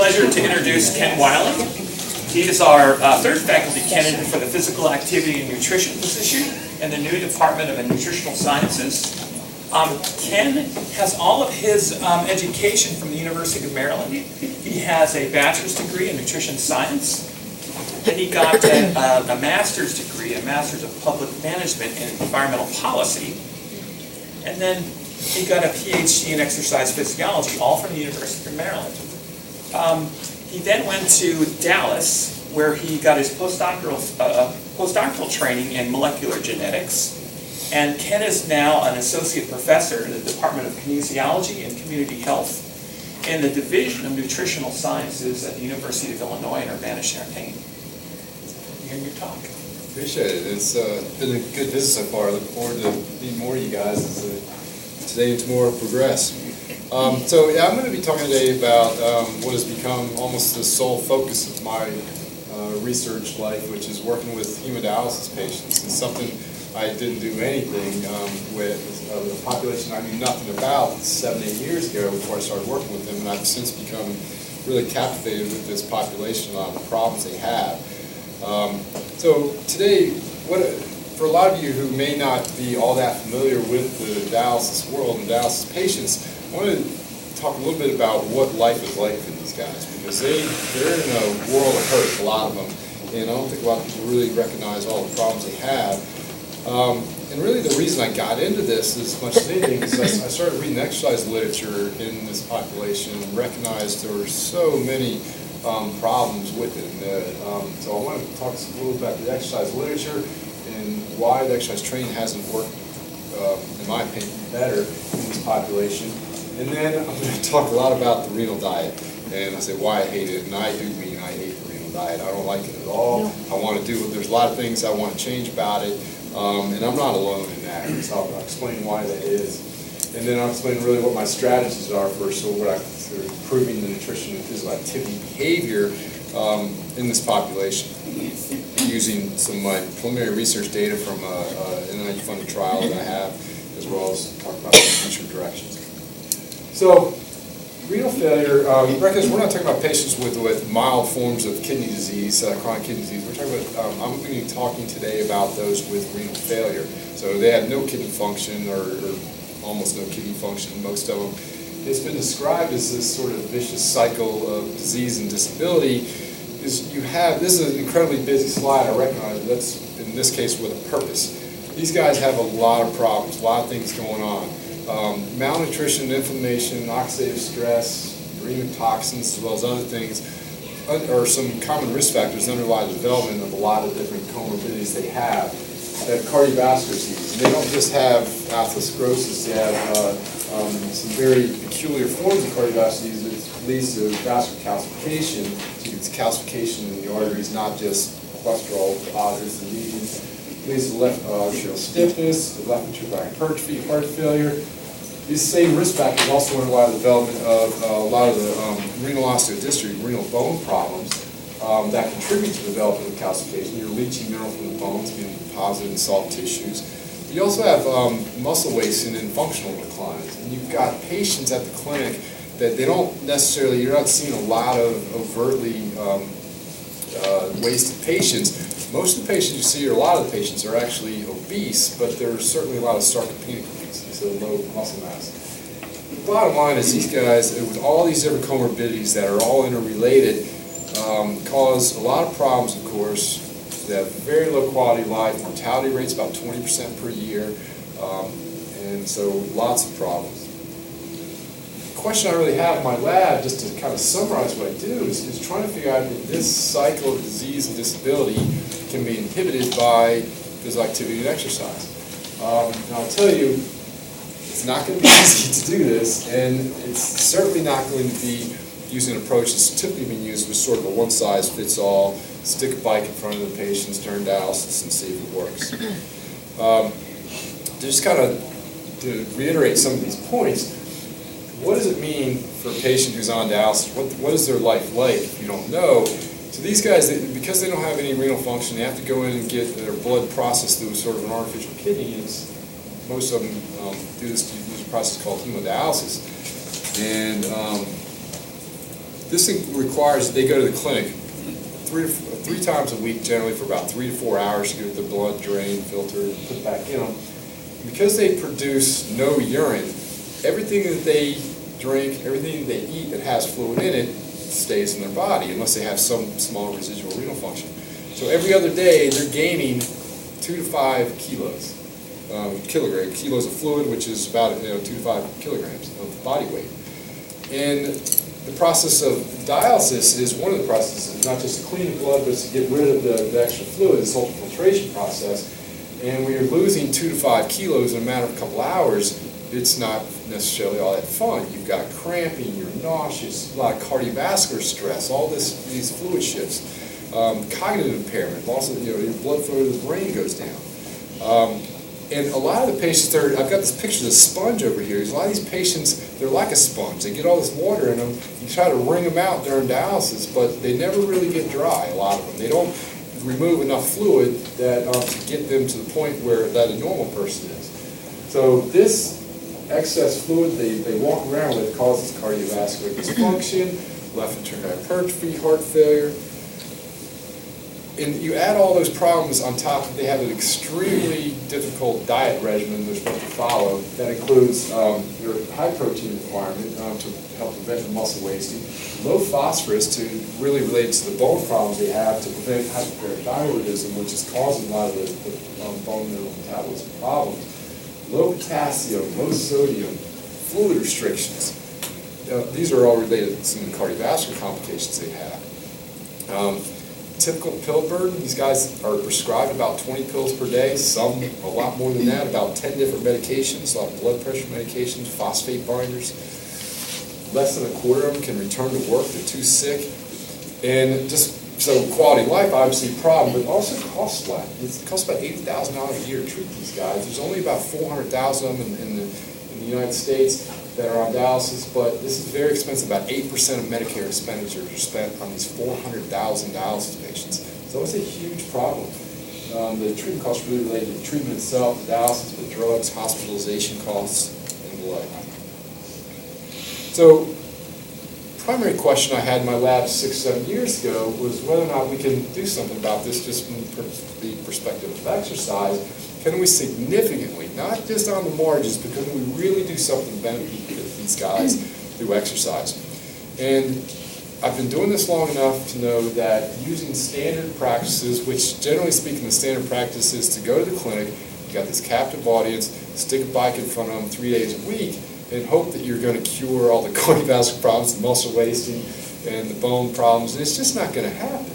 pleasure to introduce KenWilund. He is our third faculty candidate for the Physical Activity and Nutrition position in the new Department of Nutritional Sciences. Ken has all of his education from the University of Maryland. He has a bachelor's degree in nutrition science. Then he got a master's degree, a master's of public management in environmental policy. And then he got a PhD in exercise physiology, all from the University of Maryland. He then went to Dallas, where he got his postdoctoral training in molecular genetics. And Ken is now an associate professor in the Department of Kinesiology and Community Health in the Division of Nutritional Sciences at the University of Illinois in Urbana-Champaign. Hearing your talk. Appreciate it. It's been a good visit so far. I look forward to meeting more of you guys as today and tomorrow progress. I'm going to be talking today about what has become almost the sole focus of my research life, which is working with hemodialysis patients. It's something I didn't do anything with a population I knew nothing about 7-8 years ago before I started working with them, and I've since become really captivated with this population, a lot of the problems they have. So today, for a lot of you who may not be all that familiar with the dialysis world and dialysis patients, I want to talk a little bit about what life is like for these guys, because they're in a world of hurt, a lot of them, and I don't think a lot of people really recognize all the problems they have. And really the reason I got into this as much as anything is I started reading exercise literature in this population and recognized there were so many problems with it. So I want to talk a little about the exercise literature and why the exercise training hasn't worked, in my opinion, better in this population. And then I'm going to talk a lot about the renal diet, and I say why I hate it, and I do mean I hate the renal diet. I don't like it at all. No. I want to do it. There's a lot of things I want to change about it, and I'm not alone in that. So I'll explain why that is. And then I'll explain really what my strategies are for improving the nutrition and physical activity behavior in this population, using some of my preliminary research data from an NIU-funded trial that I have, as well as talk about the future directions. So, renal failure, recognize we're not talking about patients with mild forms of kidney disease, chronic kidney disease. We're talking about, I'm going to be talking today about those with renal failure. So they have no kidney function or almost no kidney function, most of them. It's been described as this sort of vicious cycle of disease and disability. This is an incredibly busy slide, I recognize, but that's, in this case, with a purpose. These guys have a lot of problems, a lot of things going on. Malnutrition, inflammation, oxidative stress, uremic toxins, as well as other things, are some common risk factors that underlie the development of a lot of different comorbidities they have. They have cardiovascular disease. And they don't just have atherosclerosis, they have some very peculiar forms of cardiovascular disease that leads to vascular calcification. So it's calcification in the arteries, not just cholesterol deposits and lesions. It leads to left atrial stiffness, left ventricular hypertrophy, heart failure. These same risk factors also underlie the development of a lot of the renal osteodystrophy, renal bone problems that contribute to the development of calcification. You're leaching mineral from the bones, being deposited in soft tissues. You also have muscle wasting and functional declines. And you've got patients at the clinic that they don't necessarily, you're not seeing a lot of overtly wasted patients. Most of the patients you see, or a lot of the patients, are actually obese, but there's certainly a lot of sarcopenic obesity, so low muscle mass. The bottom line is these guys, with all these different comorbidities that are all interrelated, cause a lot of problems, of course. They have very low quality of life, mortality rates about 20% per year, and so lots of problems. The question I really have in my lab, just to kind of summarize what I do, is trying to figure out if this cycle of disease and disability can be inhibited by physical activity and exercise. And I'll tell you, it's not going to be easy to do this, and it's certainly not going to be using an approach that's typically been used with sort of a one-size-fits-all, stick a bike in front of the patients during dialysis and see if it works. Just kind of to reiterate some of these points, what does it mean for a patient who's on dialysis? What is their life like if you don't know? So these guys, because they don't have any renal function, they have to go in and get their blood processed through sort of an artificial kidney. Most of them use a process called hemodialysis. And This requires that they go to the clinic three times a week, generally for about 3 to 4 hours to get the blood drained, filtered, put back in them. Because they produce no urine, everything that they drink, everything they eat that has fluid in it stays in their body, unless they have some small residual renal function. So every other day, they're gaining 2 to 5 kilos, kilos of fluid, which is about 2 to 5 kilograms of body weight. And the process of dialysis is one of the processes, not just to clean the blood, but to get rid of the extra fluid, this ultrafiltration process. And when you're losing 2 to 5 kilos in a matter of a couple hours, it's not necessarily all that fun. You've got cramping, you're nauseous, a lot of cardiovascular stress, all these fluid shifts, cognitive impairment, loss of your blood flow to the brain goes down. And a lot of the patients, I've got this picture of the sponge over here. A lot of these patients, they're like a sponge. They get all this water in them. You try to wring them out during dialysis, but they never really get dry, a lot of them. They don't remove enough fluid that to get them to the point where that a normal person is. So this excess fluid they walk around with causes cardiovascular dysfunction, left ventricular hypertrophy, heart failure. And you add all those problems on top of they have an extremely difficult diet regimen they're supposed to follow that includes your high protein requirement to help prevent the muscle wasting, low phosphorus to really relate to the bone problems they have to prevent hyperparathyroidism, which is causing a lot of the bone mineral metabolism problems, low potassium, low sodium, fluid restrictions. These are all related to some of the cardiovascular complications they have. Typical pill burden, these guys are prescribed about 20 pills per day, some a lot more than that, about 10 different medications, a lot of blood pressure medications, phosphate binders. Less than a quarter of them can return to work, they're too sick. And just so quality of life, obviously a problem, but also costs a lot. It costs about $80,000 a year to treat these guys. There's only about 400,000 of them in the United States that are on dialysis, but this is very expensive. About 8% of Medicare expenditures are spent on these 400,000 dialysis patients. So it's a huge problem. The treatment costs really related to the treatment itself, the dialysis, the drugs, hospitalization costs, and the like. So, primary question I had in my lab 6-7 years ago was whether or not we can do something about this just from the perspective of exercise. Can we significantly, not just on the margins, but can we really do something to benefit these guys through exercise? And I've been doing this long enough to know that using standard practices, which generally speaking the standard practice is to go to the clinic, you got this captive audience, stick a bike in front of them 3 days a week, and hope that you're going to cure all the cardiovascular problems, the muscle wasting, and the bone problems, and it's just not going to happen.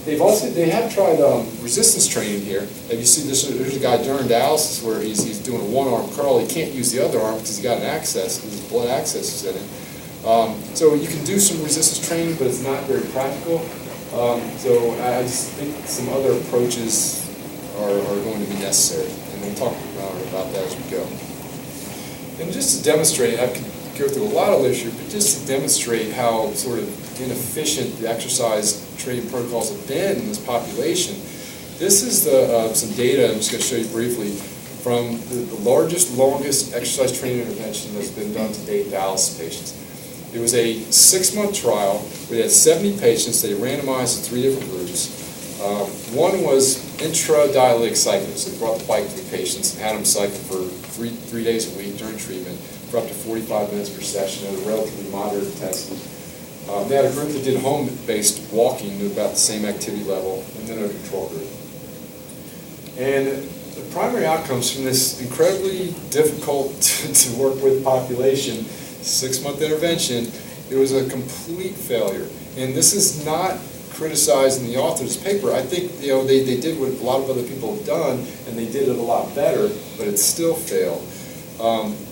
They have tried resistance training here. If you see this, there's a guy during dialysis where he's doing a one-arm curl. He can't use the other arm because he's got an access, because his blood access is in it. So you can do some resistance training, but it's not very practical. So I just think some other approaches are going to be necessary, and we'll talk about that as we go. And just to demonstrate, I could go through a lot of literature, but just to demonstrate how sort of inefficient the exercise training protocols have been in this population. This is some data I'm just going to show you briefly from the largest, longest exercise training intervention that's been done to date in dialysis patients. It was a 6-month trial. We had 70 patients. They randomized in 3 different groups. One was intradialytic cycling. So they brought the bike to the patients and had them cycle for three days a week during treatment for up to 45 minutes per session at a relatively moderate intensity. They had a group that did home-based walking at about the same activity level, and then a control group. And the primary outcomes from this incredibly difficult to work with population, 6-month intervention, it was a complete failure. And this is not criticizing the author's paper. I think they did what a lot of other people have done, and they did it a lot better, but it still failed.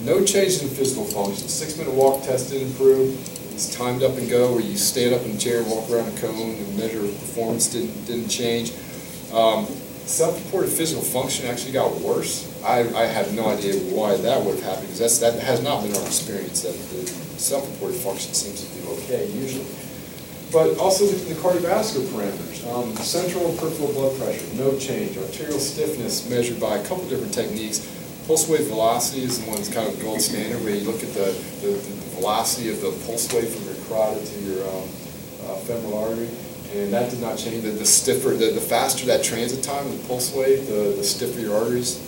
No change in physical function. 6-minute walk test didn't improve. It's timed up and go, where you stand up in a chair and walk around a cone and measure performance didn't change. Self-reported physical function actually got worse. I have no idea why that would have happened, because that has not been our experience. That the self-reported function seems to be okay usually. But also the cardiovascular parameters. Central and peripheral blood pressure, no change. Arterial stiffness measured by a couple different techniques. Pulse wave velocity is the one that's kind of gold standard, where you look at the velocity of the pulse wave from your carotid to your femoral artery, and that did not change. The stiffer, the faster that transit time, the pulse wave, the stiffer your arteries.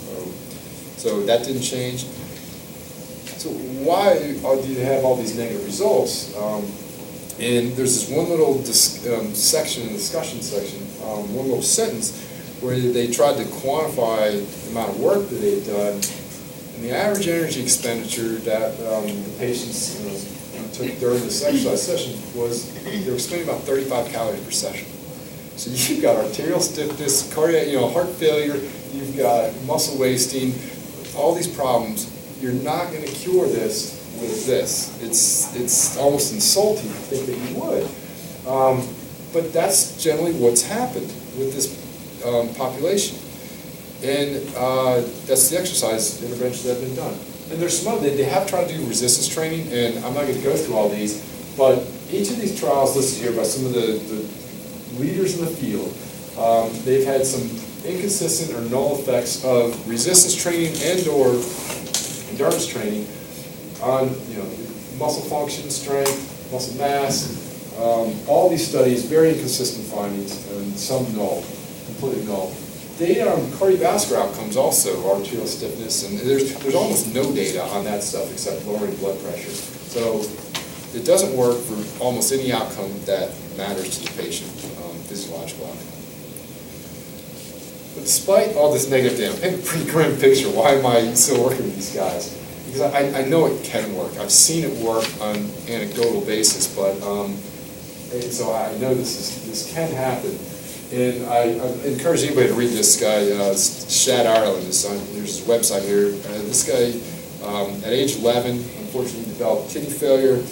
So that didn't change. So why do you have all these negative results? And there's this one little discussion section, one little sentence where they tried to quantify the amount of work that they'd done, and the average energy expenditure that the patients took during this exercise session was they were spending about 35 calories per session. So you've got arterial stiffness, cardiac, heart failure, you've got muscle wasting, all these problems. You're not going to cure this with this. It's almost insulting to think that you would. But that's generally what's happened with this population. And that's the exercise interventions that have been done. And there's some other, they have tried to do resistance training, and I'm not going to go through all these, but each of these trials listed here by some of the leaders in the field, they've had some inconsistent or null effects of resistance training and or endurance training on muscle function, strength, muscle mass. All these studies, very inconsistent findings, and some null, completely null. Data on cardiovascular outcomes also, arterial stiffness, and there's almost no data on that stuff except lowering blood pressure. So it doesn't work for almost any outcome that matters to the patient, physiological outcome. But despite all this negative data, I paint a pretty grim picture. Why am I still working with these guys? Because I know it can work. I've seen it work on an anecdotal basis, but so I know this can happen. And I encourage anybody to read this guy, Shad Ireland. There's his website here. This guy, at age 11, unfortunately developed kidney failure.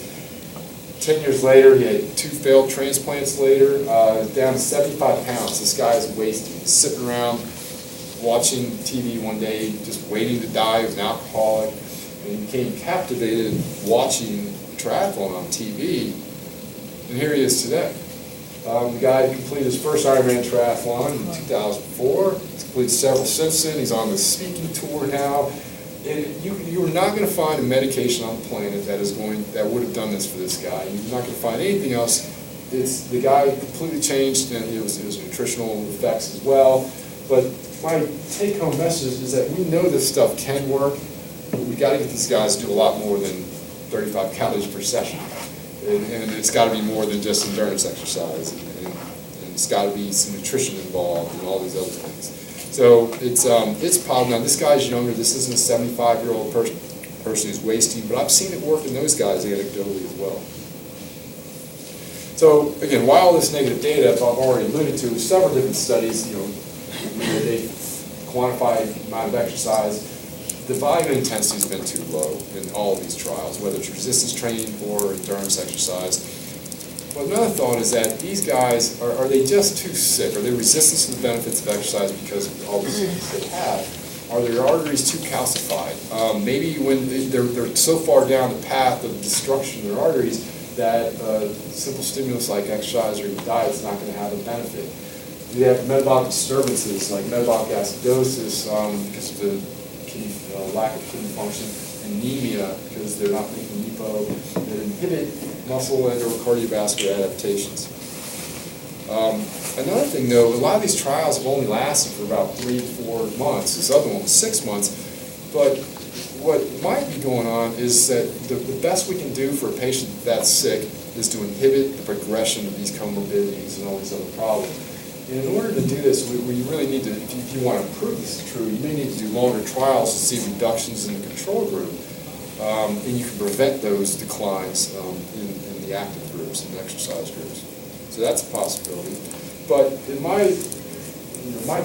10 years later, he had 2 failed transplants later, down to 75 pounds. This guy is wasting. He's sitting around watching TV one day, just waiting to die. He was an alcoholic. And he became captivated watching triathlon on TV. And here he is today. The guy completed his first Ironman triathlon in 2004. He's completed several since then. He's on the speaking tour now. And you are not going to find a medication on the planet that would have done this for this guy. You're not going to find anything else. The guy completely changed, and it was nutritional effects as well. But my take-home message is that we know this stuff can work, but we got to get these guys to do a lot more than 35 calories per session. And it's got to be more than just endurance exercise, and it's got to be some nutrition involved and all these other things. So it's possible. Now this guy's younger. This isn't a 75-year-old person who's wasting, but I've seen it work in those guys anecdotally as well. So again, why all this negative data? I've already alluded to several different studies. Where they quantify the amount of exercise. The volume intensity has been too low in all of these trials, whether it's resistance training or endurance exercise. But another thought is that these guys, are they just too sick? Are they resistant to the benefits of exercise because of all the sickness they have? Are their arteries too calcified? Maybe when they're so far down the path of destruction of their arteries that simple stimulus like exercise or diet is not going to have a benefit. You have metabolic disturbances like metabolic acidosis because of the lack of kidney function, anemia because they're not making EPO, that inhibit muscle and or cardiovascular adaptations. Another thing though, a lot of these trials have only lasted for about 3 to 4 months. This other one was 6 months. But what might be going on is that the best we can do for a patient that's sick is to inhibit the progression of these comorbidities and all these other problems. And in order to do this, we really need to, if you want to prove this is true, you may need to do longer trials to see reductions in the control group. And you can prevent those declines in the active groups and the exercise groups. So that's a possibility. But in my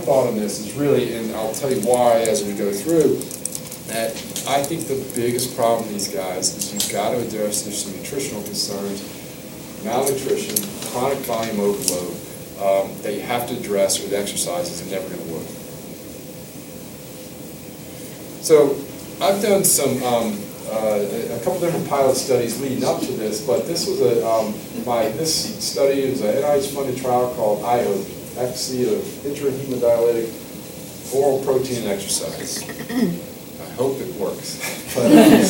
thought on this is really, and I'll tell you why as we go through, that I think the biggest problem with these guys is you've got to address there's some nutritional concerns, malnutrition, chronic volume overload, that you have to address with exercises and never going to work. So I've done some a couple different pilot studies leading up to this, but this was this study is an NIH-funded trial called IOP, efficacy of intrahemodialytic oral protein and exercise. I hope it works. But I'm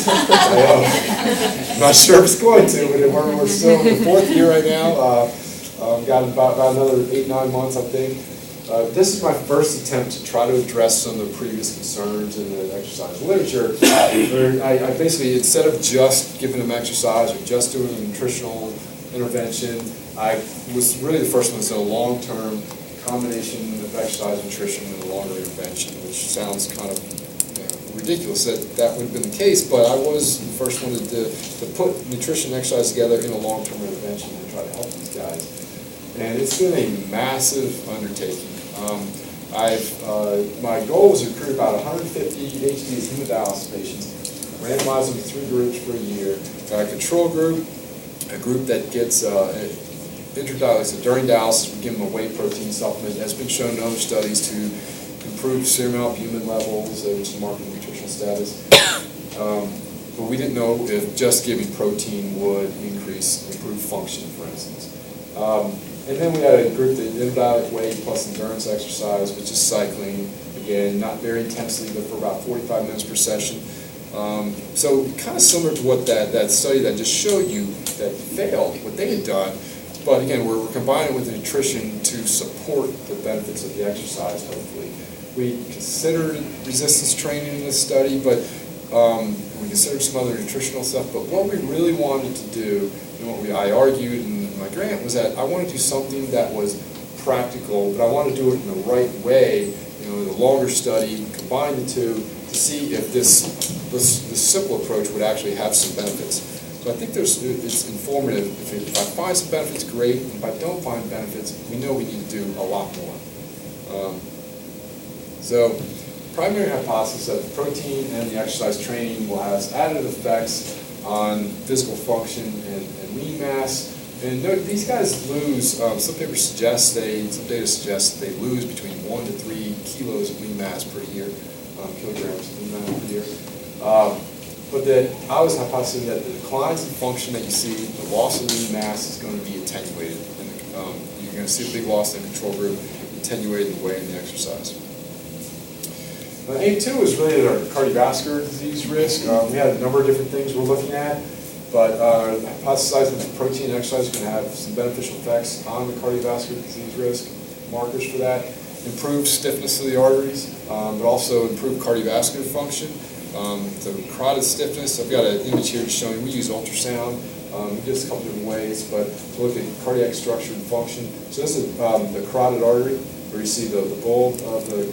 not sure if it's going to, but we're still in the 4th year right now. Got about another 8-9 months, I think. This is my first attempt to try to address some of the previous concerns in the exercise literature. Where I basically, instead of just giving them exercise or just doing a nutritional intervention, I was really the first one to say a long-term combination of exercise, nutrition, and a longer intervention, which sounds kind of ridiculous that would have been the case, but I was the first one to put nutrition and exercise together in a long-term intervention and try to help these guys. And it's been a massive undertaking. My goal was to recruit about 150 HDs hemodialysis patients, randomize them to 3 groups for a year. Got a control group, a group that gets intradialysis. During dialysis, we give them a whey protein supplement that's been shown in other studies to improve serum albumin levels, which is a marker of nutritional status. But we didn't know if just giving protein would improve function, for instance. And then we had a group that intradialytic whey plus endurance exercise, which is cycling, again, not very intensely, but for about 45 minutes per session. So kind of similar to what that study that just showed you that failed, what they had done. But again, we're combining with the nutrition to support the benefits of the exercise, hopefully. We considered resistance training in this study, but we considered some other nutritional stuff. But what we really wanted to do, and what I argued in my grant, was that I wanted to do something that was practical, but I wanted to do it in the right way, the longer study, combine the two, to see if this simple approach would actually have some benefits. So I think it's informative. If I find some benefits, great. If I don't find benefits, we know we need to do a lot more. So primary hypothesis that the protein and the exercise training will have additive effects on physical function and lean mass. And these guys lose, some data suggests they lose between 1 to 3 kilos of lean mass per year, kilograms of lean mass per year. But I was hypothesizing that the declines in function that you see, the loss of lean mass is going to be attenuated. You're going to see a big loss in the control group, attenuated in the way in the exercise. Aim 2 is really our cardiovascular disease risk. We had a number of different things we're looking at, but hypothesizing that protein and exercise can have some beneficial effects on the cardiovascular disease risk, markers for that. Improve stiffness of the arteries, but also improve cardiovascular function. So carotid stiffness, I've got an image here showing, we use ultrasound. We do this a couple different ways, but to look at cardiac structure and function. So this is the carotid artery, where you see the bulb of the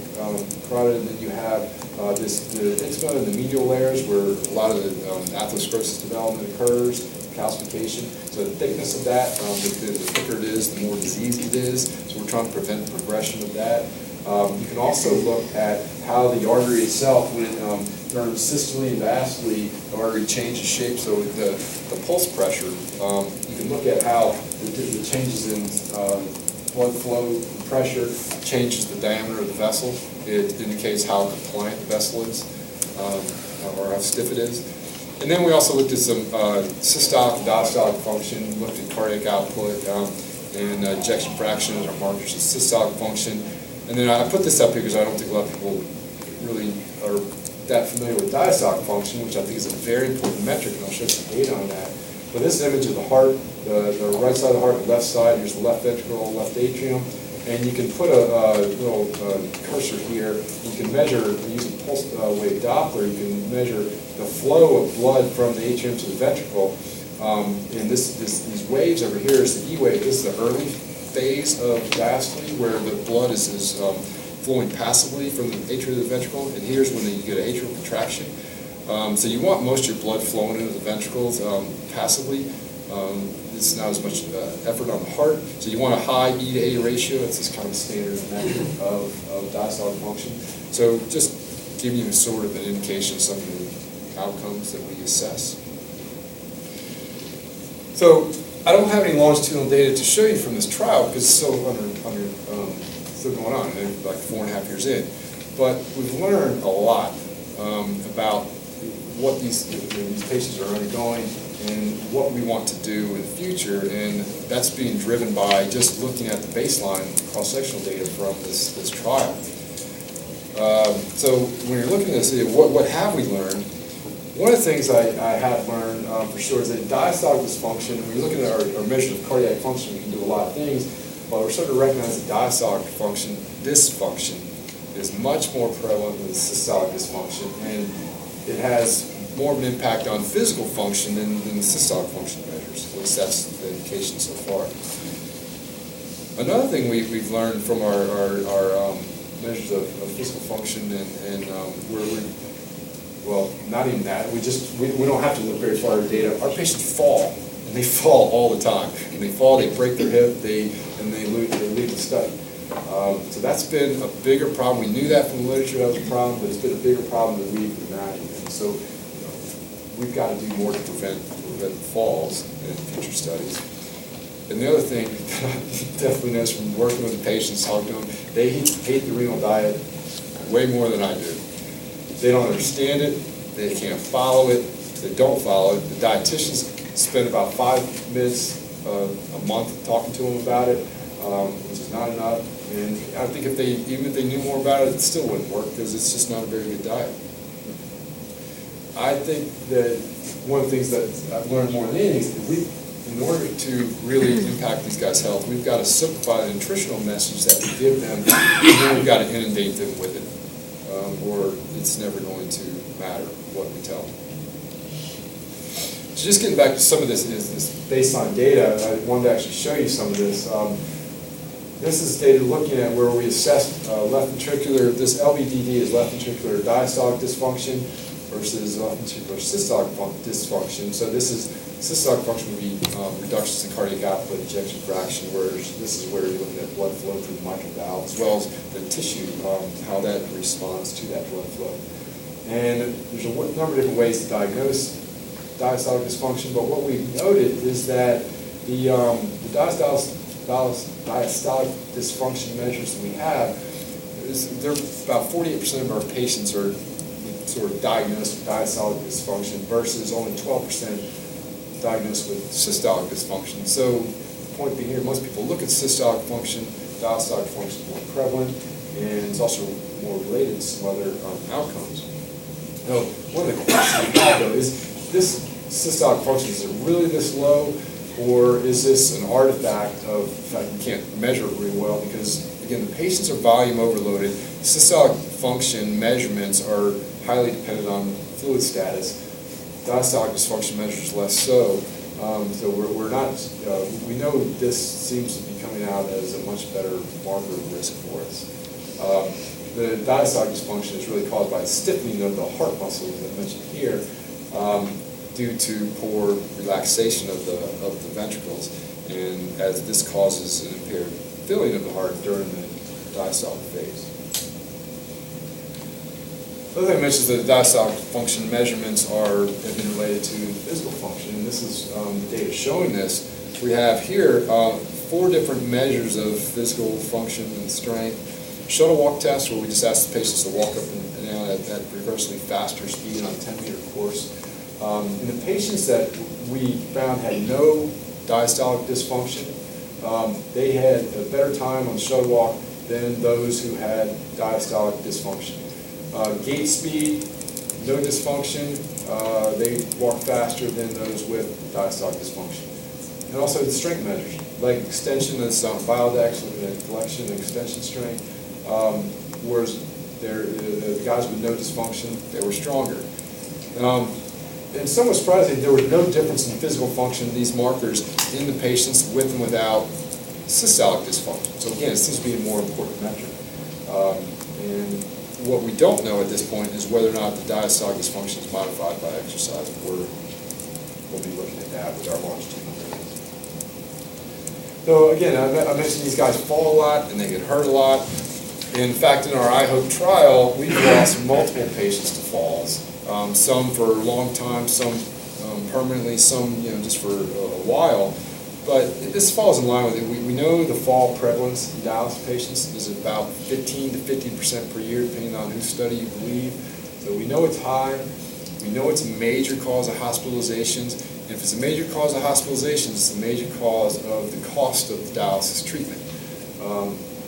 carotid, and then you have the intima and the medial layers where a lot of the atherosclerosis development occurs, calcification. So the thickness of that, the thicker it is, the more diseased it is. So we're trying to prevent the progression of that. You can also look at how the artery itself, when it turns systole and diastole, the artery changes shape. So the pulse pressure, you can look at how the changes in blood flow pressure changes the diameter of the vessel. It indicates how compliant the vessel is, or how stiff it is. And then we also looked at some systolic and diastolic function, looked at cardiac output and ejection fraction as our markers of systolic function. And then I put this up here because I don't think a lot of people really are that familiar with diastolic function, which I think is a very important metric, and I'll show some data on that. But this is an image of the heart, the right side of the heart, the left side. Here's the left ventricle, left atrium. And you can put a little cursor here. You can measure, using pulse wave Doppler, you can measure the flow of blood from the atrium to the ventricle. And these waves over here is the E wave. This is the early phase of diastole, where the blood is flowing passively from the atrium to the ventricle. And here's when you get an atrial contraction. So you want most of your blood flowing into the ventricles passively. It's not as much effort on the heart. So you want a high E to A ratio. It's this kind of standard measure of diastolic function. So just giving you sort of an indication of some of the outcomes that we assess. So I don't have any longitudinal data to show you from this trial because it's still still going on. They're like 4.5 years in. But we've learned a lot about what these patients are undergoing and what we want to do in the future, and that's being driven by just looking at the baseline cross-sectional data from this trial. So when you're looking at this, what have we learned? One of the things I have learned for sure is that diastolic dysfunction, when you're looking at our measures of cardiac function, we can do a lot of things, but we're starting to recognize that diastolic function dysfunction is much more prevalent than systolic dysfunction, and it has more of an impact on physical function than the systolic function measures. At least that's the indication so far. Another thing we've learned from our measures of physical function, and well, not even that. We don't have to look very far at data. Our patients fall, and they fall all the time. And they fall, they break their hip, and they leave the study. So that's been a bigger problem. We knew that from the literature that was a problem, but it's been a bigger problem than we could imagine. And so we've got to do more to prevent falls in future studies. And the other thing that I definitely noticed from working with the patients, talking to them, they hate the renal diet way more than I do. They don't understand it, they can't follow it, they don't follow it. The dietitians spend about 5 minutes a month talking to them about it, which is not enough. And I think even if they knew more about it, it still wouldn't work because it's just not a very good diet. I think that one of the things that I've learned more than anything is that in order to really impact these guys' health, we've got to simplify the nutritional message that we give them, and then we've got to inundate them with it, or it's never going to matter what we tell them. So just getting back to some of this baseline data, I wanted to actually show you some of this. This is data looking at where we assessed left ventricular, this LVDD is left ventricular diastolic dysfunction versus left ventricular systolic dysfunction. So this is systolic function would be reductions in cardiac output, ejection fraction, whereas this is where you're looking at blood flow through the mitral valve, as well as the tissue, how that responds to that blood flow. And there's a number of different ways to diagnose diastolic dysfunction, but what we've noted is that the diastolic dysfunction measures that we have, about 48% of our patients are sort of diagnosed with diastolic dysfunction versus only 12% diagnosed with systolic dysfunction. So the point being here, most people look at systolic function, diastolic function is more prevalent, and it's also more related to some other outcomes. Now, one of the questions we have though is this systolic function, is it really this low, or is this an artifact of the fact you can't measure it really well? Because again, the patients are volume overloaded. Systolic function measurements are highly dependent on fluid status. Diastolic dysfunction measures less so. So we're not, we know this seems to be coming out as a much better marker of risk for us. The diastolic dysfunction is really caused by stiffening of the heart muscle, as I mentioned here, due to poor relaxation of the ventricles, and as this causes an impaired filling of the heart during the diastolic phase. The other thing I mentioned is that the diastolic function measurements have been related to physical function, and this is the data showing this. We have here 4 different measures of physical function and strength. Shuttle walk test, where we just ask the patients to walk up and down at reversely faster speed on a 10-meter course. In the patients that we found had no diastolic dysfunction, they had a better time on the shuttle walk than those who had diastolic dysfunction. Gait speed, no dysfunction, they walk faster than those with diastolic dysfunction. And also the strength measures, leg extension, that's Biodex, looking at flexion and extension strength, whereas the guys with no dysfunction, they were stronger. And somewhat surprising, there was no difference in physical function, these markers, in the patients with and without systolic dysfunction. So again, it seems to be a more important metric. And what we don't know at this point is whether or not the diastolic dysfunction is modified by exercise. We'll be looking at that with our longitudinal data. So again, I mentioned these guys fall a lot and they get hurt a lot. In fact, in our iHope trial, we've lost multiple patients to falls. Some for a long time, some permanently, some just for a while. But this falls in line with it. We know the fall prevalence in dialysis patients is about 15 to 50% per year, depending on whose study you believe. So we know it's high. We know it's a major cause of hospitalizations. And if it's a major cause of hospitalizations, it's a major cause of the cost of the dialysis treatment.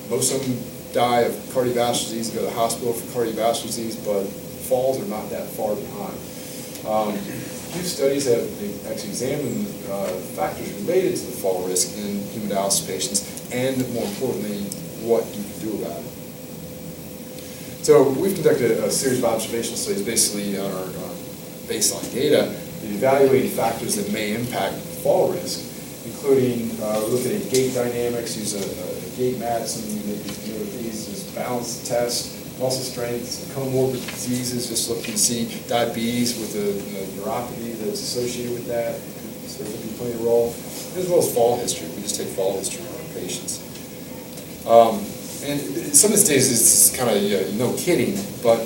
Most of them die of cardiovascular disease and go to the hospital for cardiovascular disease, but falls are not that far behind. Few studies have actually examined factors related to the fall risk in hemodialysis patients, and more importantly, what you can do about it. So we've conducted a series of observational studies basically on our baseline data, evaluating factors that may impact fall risk, including looking at gait dynamics, use a gait mat. Some of you may be familiar with these, is balance test, muscle strength, comorbid diseases, just looking to see diabetes with the neuropathy that's associated with that, so there could be plenty of role, as well as fall history. We just take fall history from our patients. And some of this data is kind of no kidding, but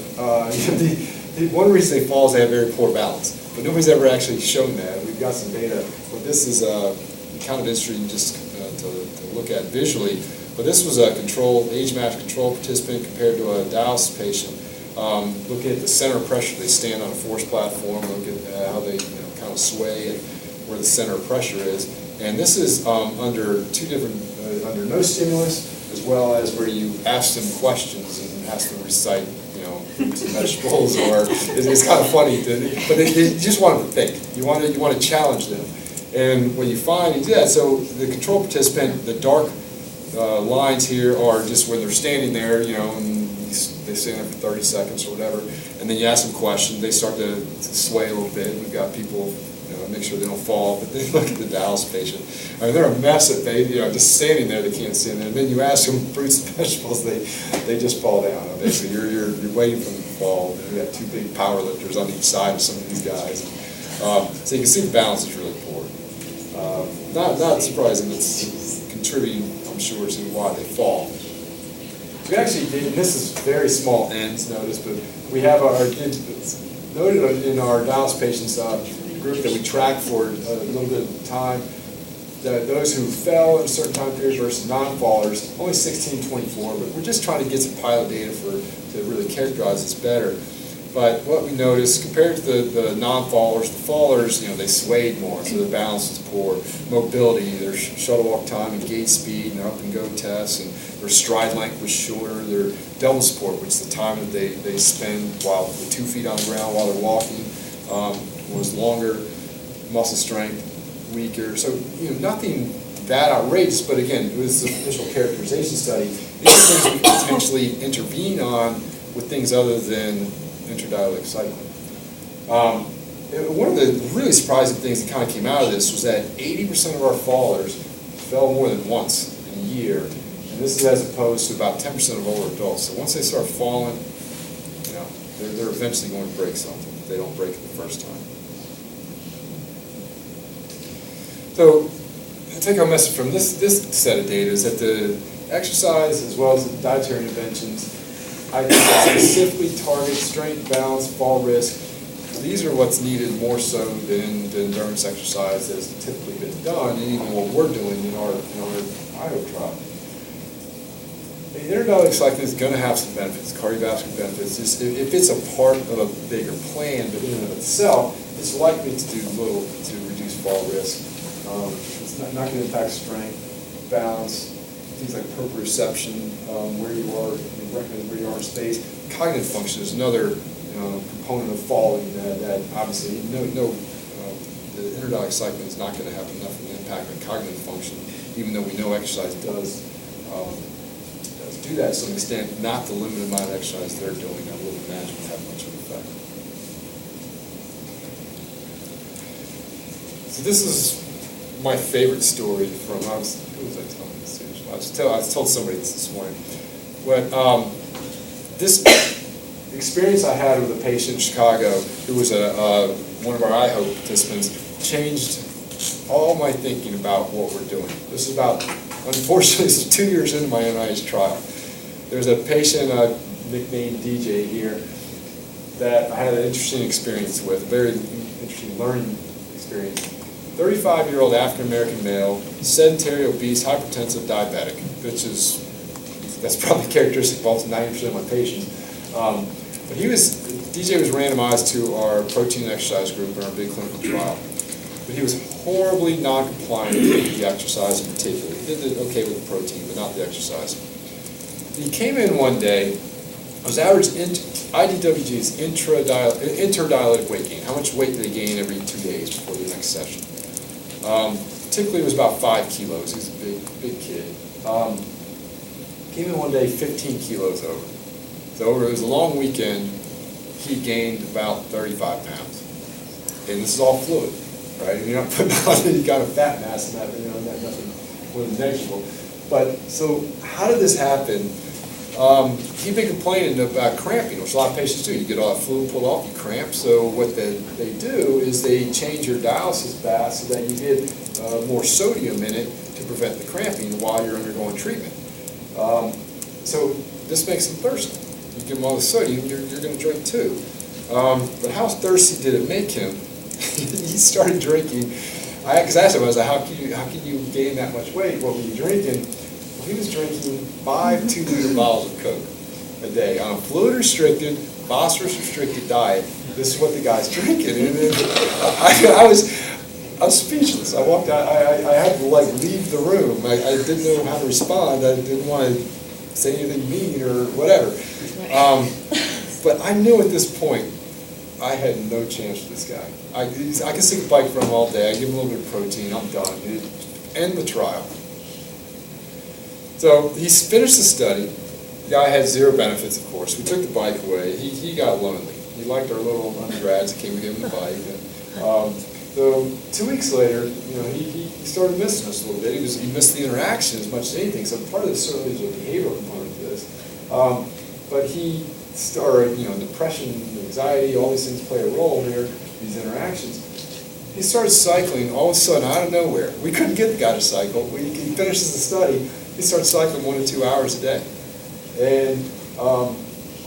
one reason they fall is they have very poor balance. But nobody's ever actually shown that. We've got some data, but this is kind of interesting just to look at visually. But this was a age-matched control participant compared to a dialysis patient. Look at the center of pressure. They stand on a force platform. Look at how they kind of sway and where the center of pressure is. And this is under two different, under no stimulus, as well as where you ask them questions and ask them to recite, fruits and vegetables, or it's kind of funny, but you just want them to think. You want to challenge them. And what you find is, so the control participant, the dark lines here are just where they're standing there, and they stand there for 30 seconds or whatever, and then you ask them questions, they start to sway a little bit. We've got people, make sure they don't fall, but then look at the dialysis patient. I mean, they're a mess if they, just standing there, they can't stand there. And then you ask them fruits and vegetables, they just fall down. Basically, you're waiting for them to fall. And we've got two big power lifters on each side of some of these guys. So you can see the balance is really poor. Not surprising, it's contributing, I'm sure, to why they fall. We actually did, and this is very small n's, notice, but we have noted in our dialysis patients group that we tracked for a little bit of time, that those who fell in a certain time period versus non-fallers, only 1624, but we're just trying to get some pilot data to really characterize this better. But what we noticed, compared to the non-fallers, the fallers, they swayed more, so their balance is poor. Mobility, their shuttle walk time and gait speed and their up and go tests, and their stride length was shorter. Their delta support, which is the time that they spend while with 2 feet on the ground while they're walking, was longer. Muscle strength, weaker. So, nothing that outrageous, but again, it was an initial characterization study. These are things we can potentially intervene on with things other than intradialytic cycling. One of the really surprising things that kind of came out of this was that 80% of our fallers fell more than once in a year, and this is as opposed to about 10% of older adults. So once they start falling, they're eventually going to break something if they don't break it the first time. So the take-home message from this set of data is that the exercise as well as the dietary interventions I specifically target strength, balance, fall risk. These are what's needed more so than the endurance exercise that has typically been done, and even what we're doing in our IO trial. Interdialytic cycling is going to have some benefits, cardiovascular benefits. If it's a part of a bigger plan, but in and of itself, it's likely to do little to reduce fall risk. It's not going to impact strength, balance, things like proprioception, where you are, recognizing where you are in space. Cognitive function is another component of falling that obviously the interdialytic cycling is not going to have enough of an impact on cognitive function, even though we know exercise does do that to some extent. Not the limited amount of exercise they're doing, I wouldn't imagine would have much of an effect. So this is my favorite story from, who was I telling this to? I told somebody this morning. But this experience I had with a patient in Chicago who was one of our IHO participants changed all my thinking about what we're doing. This is about, unfortunately, this is 2 years into my NIH trial. There's a patient, nicknamed DJ here, that I had an interesting experience with, a very interesting learning experience. 35-year-old African-American male, sedentary, obese, hypertensive, diabetic, which is, that's probably characteristic of almost 90% of my patients. But DJ was randomized to our protein and exercise group in our big clinical trial. But he was horribly non-compliant with the exercise in particular. He did okay with the protein, but not the exercise. he came in one day. His average IDWG is interdialytic weight gain. How much weight did he gain every 2 days before the next session? Typically it was about 5 kilos. He's a big kid. Came in one day 15 kilos over. So it was a long weekend. He gained about 35 pounds. And this is all fluid, right? And you're not putting on any kind of fat mass in that, nothing more than negligible. But so how did this happen? He'd been complaining about cramping, which a lot of patients do. You get all that fluid pulled off, you cramp. So what they do is they change your dialysis bath so that you get more sodium in it to prevent the cramping while you're undergoing treatment. So this makes them thirsty. You give them all the sodium, you're going to drink too. But how thirsty did it make him? He started drinking. Because I asked him, I was like, how can you gain that much weight? What were you drinking? Well, he was drinking 5 2-liter bottles of Coke a day on a fluid-restricted, phosphorus-restricted diet. This is what the guy's drinking. And I was speechless. I walked out. I had to leave the room. I didn't know how to respond. I didn't want to say anything mean or whatever. But I knew at this point I had no chance with this guy. I can stick a bike for him all day. I give him a little bit of protein. I'm done. End the trial. So he finished the study. The guy had 0 benefits, of course. We took the bike away. He got lonely. He liked our little undergrads that came with him on the bike. And, so 2 weeks later, he started missing us a little bit. He missed the interaction as much as anything. So part of this certainly is a behavioral component to this. But he started, depression, anxiety, all these things play a role here, these interactions. He started cycling all of a sudden out of nowhere. We couldn't get the guy to cycle. He finishes the study. He started cycling 1 to 2 hours a day. And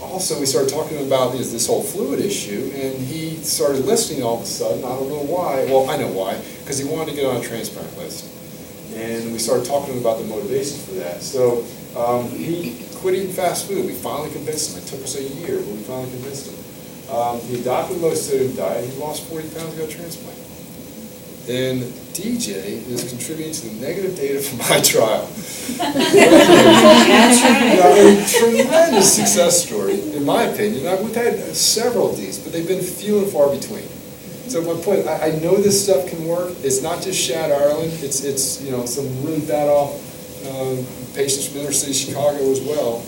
also we started talking about this whole fluid issue, and he started listening all of a sudden. I don't know why. Well, I know why, because he wanted to get on a transplant list. And we started talking to him about the motivation for that. So he quit eating fast food. We finally convinced him. It took us a year, but we finally convinced him. He adopted a low-sodium diet. He lost 40 pounds and got a transplant. And DJ is contributing to the negative data from my trial. A tremendous success story, in my opinion. We've had several of these, but they've been few and far between. So my point, I know this stuff can work. It's not just Shad Ireland. It's some really bad off patients from inner city Chicago as well.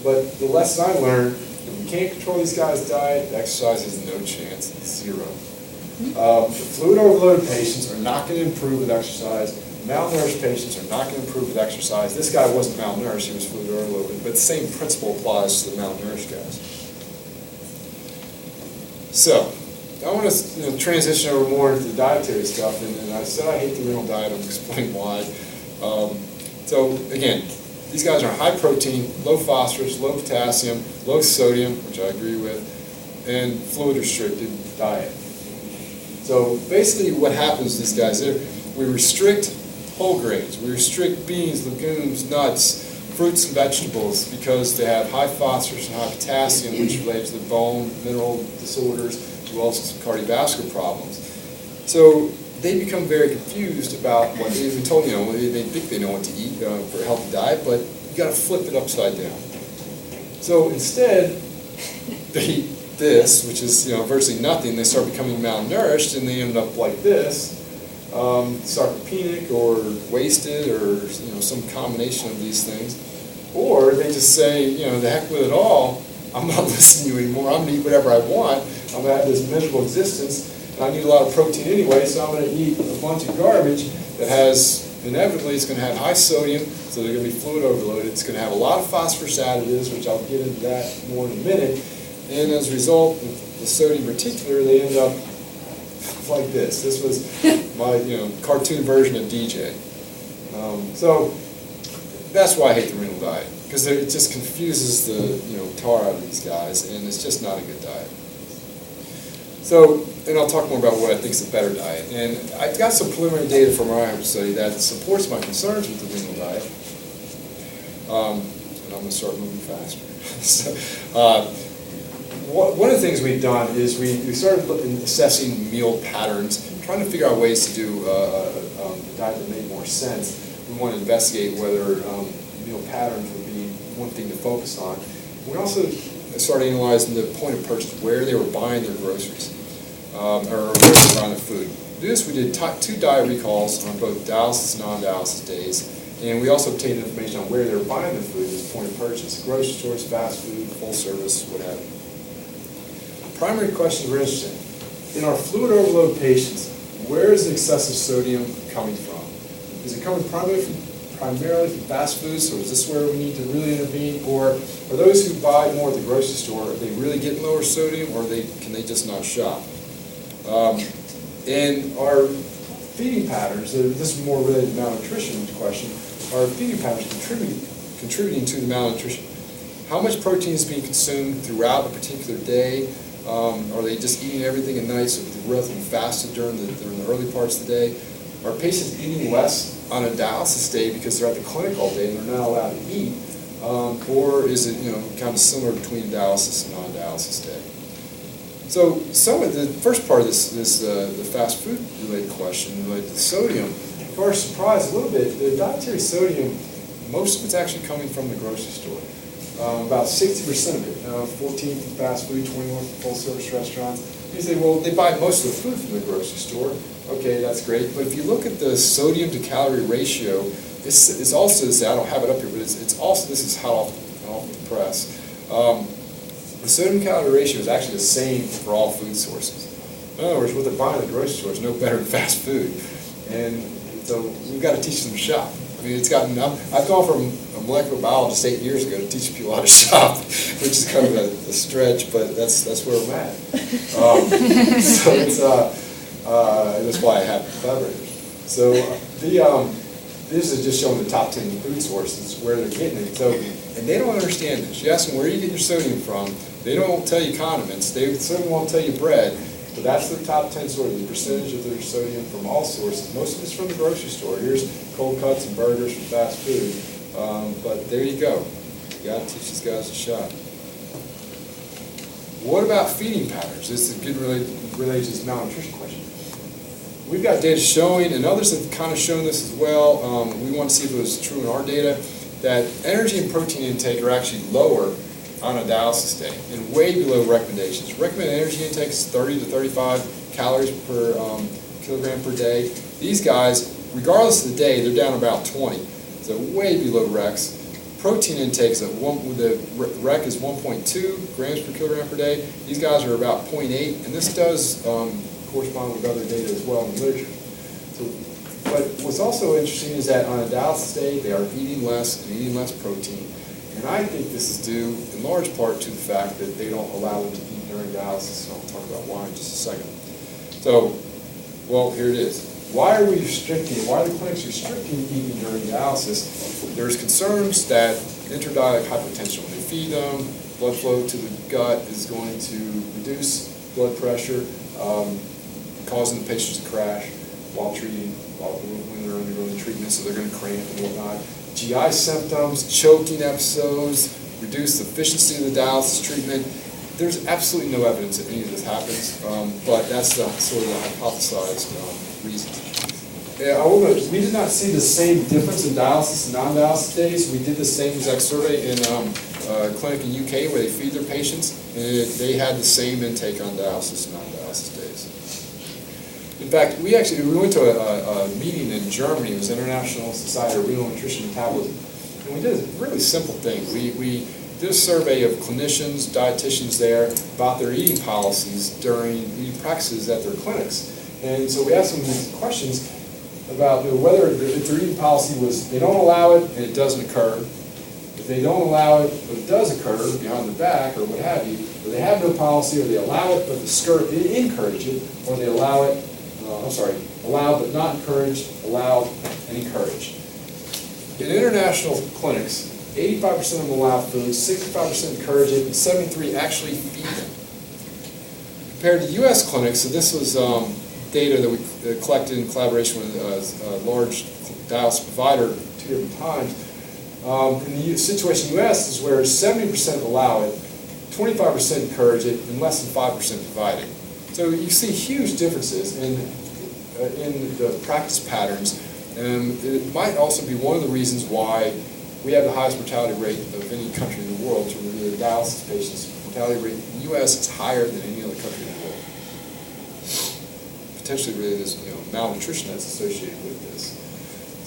But the lesson I learned, if we can't control these guys' diet, exercise has no chance. It's 0. The fluid overloaded patients are not going to improve with exercise. Malnourished patients are not going to improve with exercise. This guy wasn't malnourished, he was fluid overloaded, but the same principle applies to the malnourished guys. So, I want to transition over more into the dietary stuff, and I said I hate the renal diet. I'm going to explain why. So again, these guys are high protein, low phosphorus, low potassium, low sodium, which I agree with, and fluid restricted diet. So basically what happens to these guys here, we restrict whole grains, we restrict beans, legumes, nuts, fruits and vegetables because they have high phosphorus and high potassium, which relates to bone, mineral disorders, as well as some cardiovascular problems. So they become very confused about what they've been told, they think they know what to eat for a healthy diet, but you got to flip it upside down. So instead, they eat this, which is virtually nothing. They start becoming malnourished, and they end up like this, sarcopenic or wasted, or some combination of these things. Or they just say, the heck with it all. I'm not listening to you anymore. I'm going to eat whatever I want. I'm going to have this miserable existence. I need a lot of protein anyway, so I'm going to eat a bunch of garbage that inevitably, it's going to have high sodium, so they're going to be fluid overloaded. It's going to have a lot of phosphorus additives, which I'll get into that more in a minute. And as a result, the sodium in particular, they end up like this. This was my cartoon version of DJ. So that's why I hate the renal diet, because it just confuses the tar out of these guys, and it's just not a good diet. So, and I'll talk more about what I think is a better diet. And I've got some preliminary data from our IHOP study that supports my concerns with the renal diet. And I'm going to start moving faster. One of the things we've done is we started assessing meal patterns, trying to figure out ways to do a diet that made more sense. We want to investigate whether meal patterns would be one thing to focus on. We also started analyzing the point of purchase, where they were buying their groceries, or where they were buying their food. To do this, we did 2 diet recalls on both dialysis and non-dialysis days, and we also obtained information on where they were buying their food as point of purchase: grocery stores, fast food, full service, what have you. Primary questions we're interested in our fluid overload patients. Where is the excessive sodium coming from? Is it coming primarily from fast food, so is this where we need to really intervene? Or are those who buy more at the grocery store, are they really getting lower sodium, or can they just not shop? And our feeding patterns, this is more related to malnutrition question, are feeding patterns contributing to the malnutrition? How much protein is being consumed throughout a particular day? Are they just eating everything at night, so they're relatively fasted during the early parts of the day? Are patients eating less on a dialysis day because they're at the clinic all day and they're not allowed to eat? Or is it kind of similar between dialysis and non-dialysis day? So some of the first part of this the fast food related question related to sodium. To our surprise, a little bit, the dietary sodium, most of it's actually coming from the grocery store. About 60% of it, 14 from fast food, 21 from full-service restaurants. You say, well, they buy most of the food from the grocery store. Okay, that's great. But if you look at the sodium to calorie ratio, it's also this. I don't have it up here, but it's also, this is hot off the press. The sodium calorie ratio is actually the same for all food sources. In other words, what they're buying at the grocery store is no better than fast food, and so we've got to teach them to shop. I mean, I've gone from a molecular biologist 8 years ago to teaching people how to shop, which is kind of a stretch, but that's where I'm at. So it's that's why I have collaborators. So this is just showing the top 10 food sources where they're getting it. So, and they don't understand this. You ask them where you get your sodium from, they don't tell you condiments. They certainly won't tell you bread. But that's the top 10 sources, the percentage of their sodium from all sources. Most of it's from the grocery store. Here's cold cuts and burgers from fast food. But there you go. You got to teach these guys to shop. What about feeding patterns? This is good related to this malnutrition question. We've got data showing, and others have kind of shown this as well. We want to see if it was true in our data, that energy and protein intake are actually lower on a dialysis day and way below recommendations. Recommended energy intake is 30 to 35 calories per kilogram per day. These guys, regardless of the day, they're down about 20, so way below recs. Protein intake is the rec is 1.2 grams per kilogram per day. These guys are about 0.8, and this does correspond with other data as well in the literature. So, but what's also interesting is that on a dialysis day, they are eating less and eating less protein. And I think this is due in large part to the fact that they don't allow them to eat during dialysis, and I'll talk about why in just a second. So, well, here it is. Why are we restricting, why are the clinics restricting eating during dialysis? There's concerns that intradialytic hypotension, when they feed them, blood flow to the gut is going to reduce blood pressure, causing the patients to crash when they're undergoing treatment, so they're going to cramp and whatnot. GI symptoms, choking episodes, reduce the efficiency of the dialysis treatment. There's absolutely no evidence that any of this happens, but that's the sort of the hypothesized reason. We did not see the same difference in dialysis and non-dialysis days. We did the same exact survey in a clinic in UK where they feed their patients, and they had the same intake on dialysis and non-dialysis days. In fact, we went to a meeting in Germany. It was International Society of Renal Nutrition and Metabolism, and we did a really simple thing. We did a survey of clinicians, dietitians there about their eating policies during eating practices at their clinics. And so we asked them these questions about whether if their eating policy was they don't allow it and it doesn't occur, if they don't allow it but it does occur behind the back or what have you, or they have no policy, or they allow it but they encourage it, or they allow it, allowed but not encouraged, allowed and encouraged. In international clinics, 85% of them allow food, 65% encourage it, and 73% actually feed them. Compared to U.S. clinics, so this was data that we collected in collaboration with a large dialysis provider 2 different times. In the situation in the U.S. is where 70% allow it, 25% encourage it, and less than 5% provide it. So you see huge differences in the practice patterns. It might also be one of the reasons why we have the highest mortality rate of any country in the world to review dialysis patients. Mortality rate in the U.S. is higher than any other country in the world. Potentially, really, there's malnutrition that's associated with this.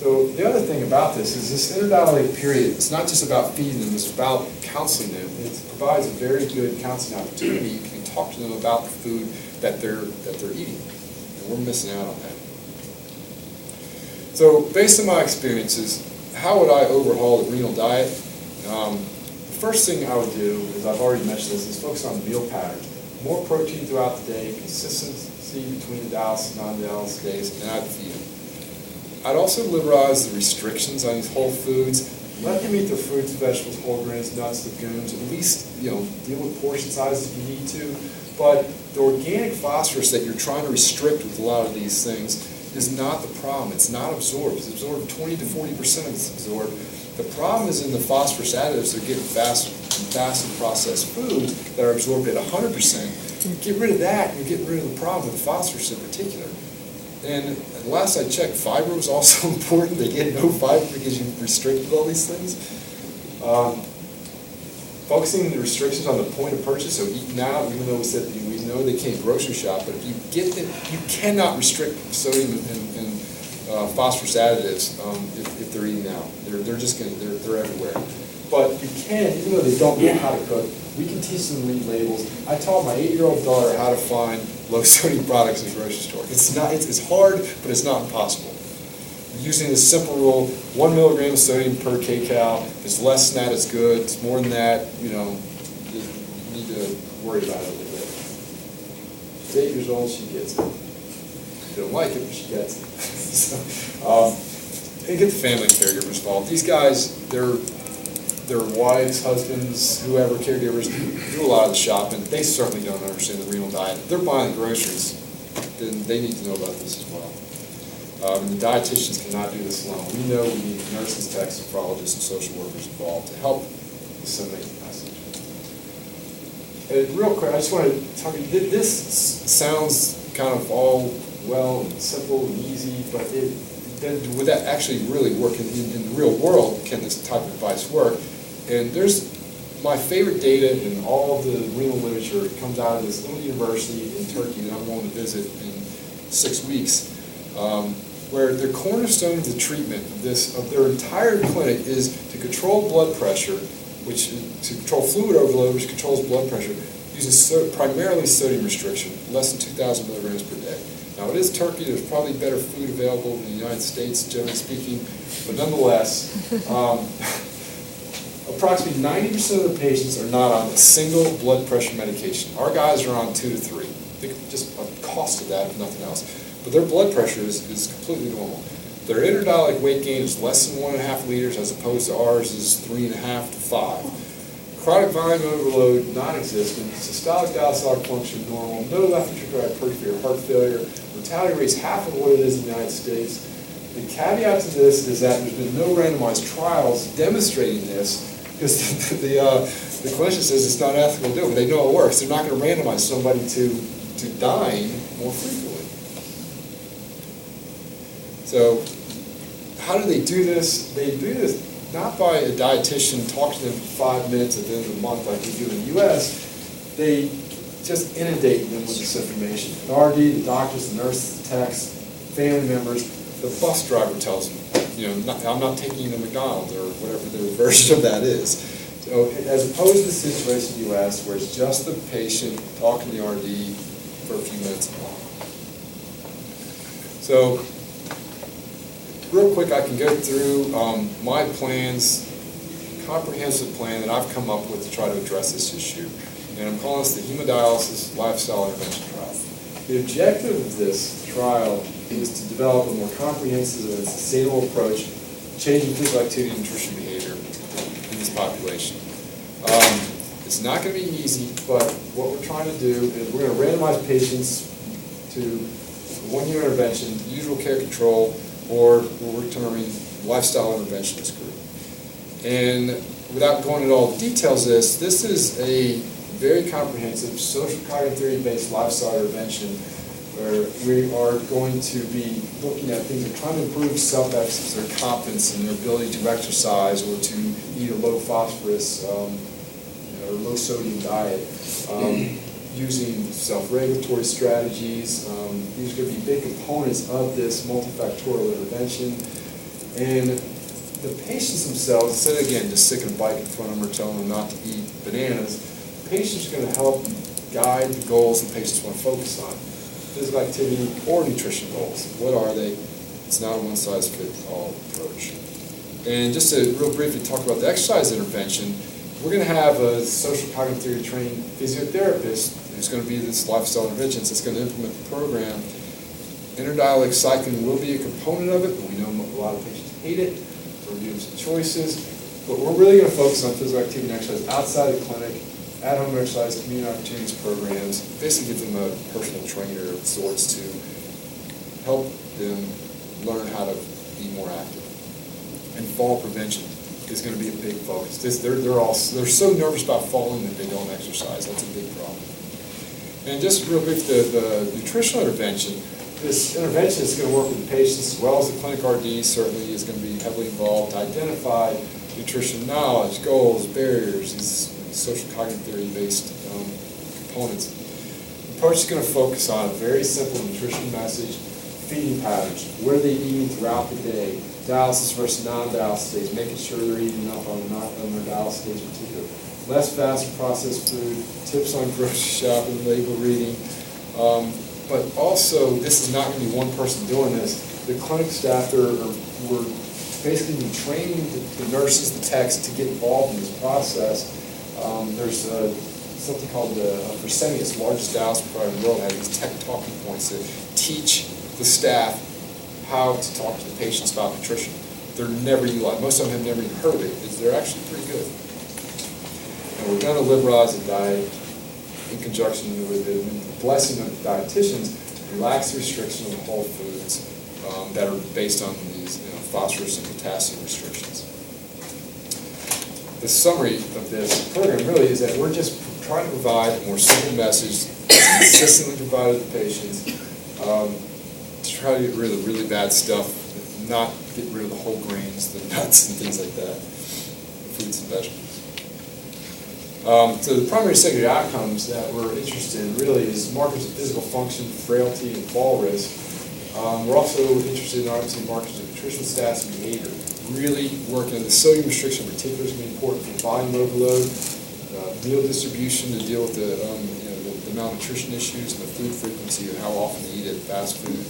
So the other thing about this is this interdialytic period, it's not just about feeding them, it's about counseling them. It provides a very good counseling opportunity. You can talk to them about the food that they're eating. And we're missing out on that. So based on my experiences, how would I overhaul the renal diet? The first thing I would do, as I've already mentioned this, is focus on meal patterns. More protein throughout the day, consistency between the dialysis and non-dialysis days, and I'd feed them. I'd also liberalize the restrictions on these whole foods. Let them eat their fruits, vegetables, whole grains, nuts, legumes. At least, deal with portion sizes if you need to. But the organic phosphorus that you're trying to restrict with a lot of these things is not the problem. It's not absorbed. It's absorbed 20 to 40% of it's absorbed. The problem is in the phosphorus additives that are getting fast and processed foods that are absorbed at 100%. Get rid of that, and you're getting rid of the problem with phosphorus in particular. And last I checked, fiber was also important. They get no fiber because you restricted all these things. Focusing the restrictions on the point of purchase, so eating out, even though we know they can't grocery shop, but if you get them, you cannot restrict sodium and phosphorus additives if they're eating out. They're just they're everywhere. But you can, even though they don't know how to cook, we can teach them to read labels. I taught my 8-year-old daughter how to find low sodium products in the grocery store. It's hard, but it's not impossible. Using this simple rule, 1 milligram of sodium per kcal. If it's less than that, it's good. If it's more than that, you need to worry about it a little bit. She's 8 years old, she gets it. She don't like it, but she gets it. And get the family caregivers involved. These guys, their wives, husbands, whoever, caregivers, do a lot of the shopping. They certainly don't understand the renal diet. If they're buying the groceries, then they need to know about this as well. And the dietitians cannot do this alone. We know we need nurses, techs, nephrologists, and social workers involved to help disseminate the message. And real quick, I just want to talk, this sounds kind of all well and simple and easy, but would that actually really work in the real world? Can this type of advice work? And there's my favorite data in all of the renal literature comes out of this little university in Turkey that I'm going to visit in 6 weeks, where their cornerstone of the treatment of their entire clinic is to control blood pressure, to control fluid overload, which controls blood pressure, using primarily sodium restriction, less than 2,000 milligrams per day. Now, it is Turkey. There's probably better food available in the United States, generally speaking, but nonetheless, approximately 90% of the patients are not on a single blood pressure medication. Our guys are on 2 to 3. Just a cost of that, if nothing else. But their blood pressure is completely normal. Their interdialytic weight gain is less than 1.5 liters, as opposed to ours is 3.5 to 5. Chronic volume overload, non-existent. Systolic diastolic function, normal. No left ventricular hypertrophy or heart failure. Mortality rate's half of what it is in the United States. The caveat to this is that there's been no randomized trials demonstrating this, because the clinician says it's not ethical to do it, but they know it works. They're not going to randomize somebody to dying more frequently. So how do they do this? They do this not by a dietitian talking to them for 5 minutes at the end of the month like we do in the U.S. They just inundate them with this information. The RD, the doctors, the nurses, the techs, family members, the bus driver tells them, I'm not taking you to McDonald's or whatever their version of that is. So as opposed to the situation in the U.S. where it's just the patient talking to the RD for a few minutes a month. So real quick, I can go through my plans, comprehensive plan that I've come up with to try to address this issue. And I'm calling this the Hemodialysis Lifestyle Intervention Trial. The objective of this trial is to develop a more comprehensive and sustainable approach to changing physical activity and nutrition behavior in this population. It's not going to be easy, but what we're trying to do is we're going to randomize patients to a 1-year intervention, usual care control, or what we're terming lifestyle interventionist group. And without going into all the details of this is a very comprehensive social cognitive theory-based lifestyle intervention where we are going to be looking at things, we're trying to improve self-efficacy, their confidence in their ability to exercise or to eat a low phosphorus or low sodium diet, using self-regulatory strategies. These are going to be big components of this multifactorial intervention. And the patients themselves, instead of, again, just sticking a bite in front of them or telling them not to eat bananas, patients are going to help guide the goals the patients want to focus on. Physical activity or nutrition goals. What are they? It's not a one-size-fits-all approach. And just to real briefly talk about the exercise intervention, we're going to have a social cognitive theory trained physiotherapist who's going to be this lifestyle interventionist that's going to implement the program. Interdialytic cycling will be a component of it, but we know a lot of patients hate it, so we're giving some choices. But we're really going to focus on physical activity and exercise outside the clinic, at-home exercise, community opportunities programs, basically give them a personal trainer of sorts to help them learn how to be more active. And fall prevention is going to be a big focus. They're so nervous about falling that they don't exercise. That's a big problem. And just real quick, the nutritional intervention. This intervention is going to work with the patients as well as the clinic RD. Certainly is going to be heavily involved to identify nutrition knowledge, goals, barriers, these social cognitive theory-based components. The approach is going to focus on a very simple nutrition message, feeding patterns, what are they eating throughout the day, dialysis versus non-dialysis days, making sure they're eating enough on their dialysis days in particular. Less fast and processed food, tips on grocery shopping, label reading. But also, this is not going to be one person doing this. The clinic staff were basically training the nurses, the techs, to get involved in this process. There's something called Fresenius, the largest dialysis provider in the world, has these tech talking points that teach the staff how to talk to the patients about nutrition. They're never utilized. Most of them have never even heard of it. They're actually pretty good. And we're going to liberalize the diet in conjunction with the blessing of the dietitians, relax the restriction of the whole foods that are based on these phosphorus and potassium restrictions. The summary of this program really is that we're just trying to provide a more simple message, consistently provided to the patients, to try to get rid of the really bad stuff, not get rid of the whole grains, the nuts and things like that, the fruits and vegetables. So the primary secondary outcomes that we're interested in really is markers of physical function, frailty, and fall risk. We're also interested in obviously markers of nutritional status and behavior. Really working on the sodium restriction in particular is going to be important for volume overload, meal distribution to deal with the malnutrition issues and the food frequency of how often they eat at fast food.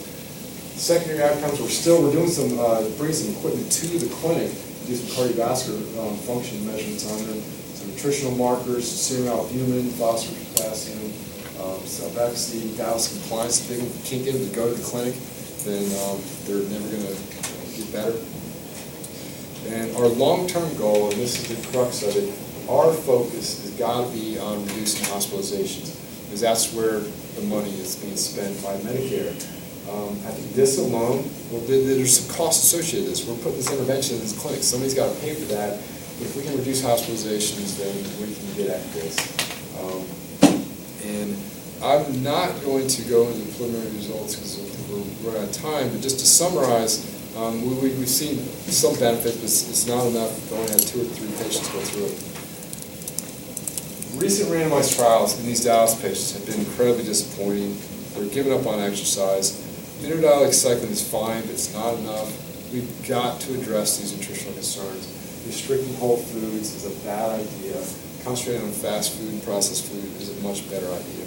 Secondary outcomes, we're doing some, bringing some equipment to the clinic to do some cardiovascular function measurements on them, some nutritional markers, serum albumin, phosphorus, potassium, self-efficacy, dialysis compliance. If they can't get them to go to the clinic, then they're never going to get better. And our long-term goal, and this is the crux of it, our focus has got to be on reducing hospitalizations, because that's where the money is being spent by Medicare. I think this alone, there's some costs associated with this. We're putting this intervention in this clinic. Somebody's got to pay for that. But if we can reduce hospitalizations, then we can get at this. And I'm not going to go into the preliminary results because we're out of time, but just to summarize, we've seen some benefit, but it's not enough. We only had 2 or 3 patients go through it. Recent randomized trials in these dialysis patients have been incredibly disappointing. They're giving up on exercise. Interdialytic cycling is fine, but it's not enough. We've got to address these nutritional concerns. Restricting whole foods is a bad idea. Concentrating on fast food and processed food is a much better idea.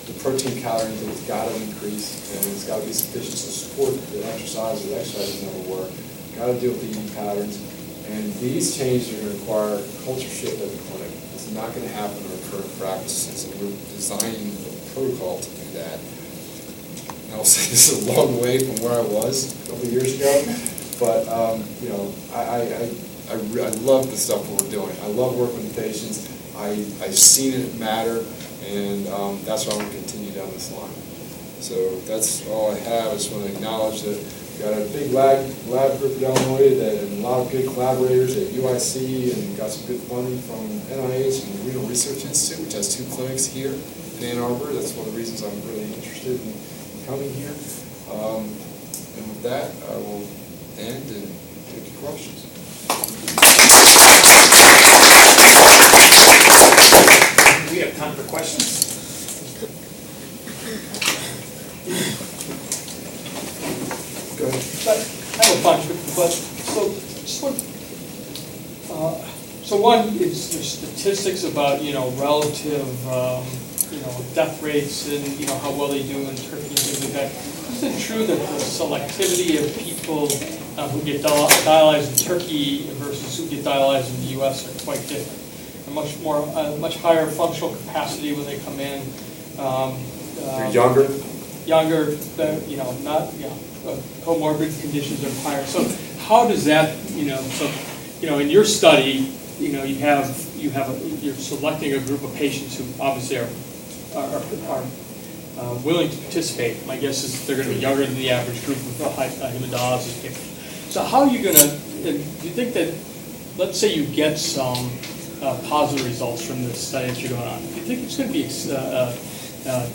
The protein calorie intake has got to increase, and it's got to be sufficient to support the exercise or the exercise never work. Got to deal with the eating patterns. And these changes are going to require culture shift at the clinic. It's not going to happen in our current practices, and we're designing a protocol to do that. And I'll say this is a long way from where I was a couple of years ago, but I love the stuff that we're doing. I love working with patients. I've seen it matter, and that's why I'm going to continue down this line. So that's all I have. I just want to acknowledge that we've got a big lab group in Illinois and a lot of good collaborators at UIC, and got some good funding from NIH and the Renal Research Institute, which has 2 clinics here in Ann Arbor. That's one of the reasons I'm really interested in coming here. And with that, I will end and take your questions. We have time for questions. Go ahead. I have a bunch, but so one is there's statistics about relative death rates and how well they do in Turkey and things like that. Is it true that the selectivity of people who get dialyzed in Turkey versus who get dialyzed in the U.S. are quite different? Much higher functional capacity when they come in. They're younger. Younger, comorbid conditions are higher. So how does that, in your study, you're selecting a group of patients who obviously are willing to participate. My guess is they're going to be younger than the average group of hemodialysis patients. So how are you going to? Do you think that, let's say you get some positive results from this study that you're going on? Do you think it's going to be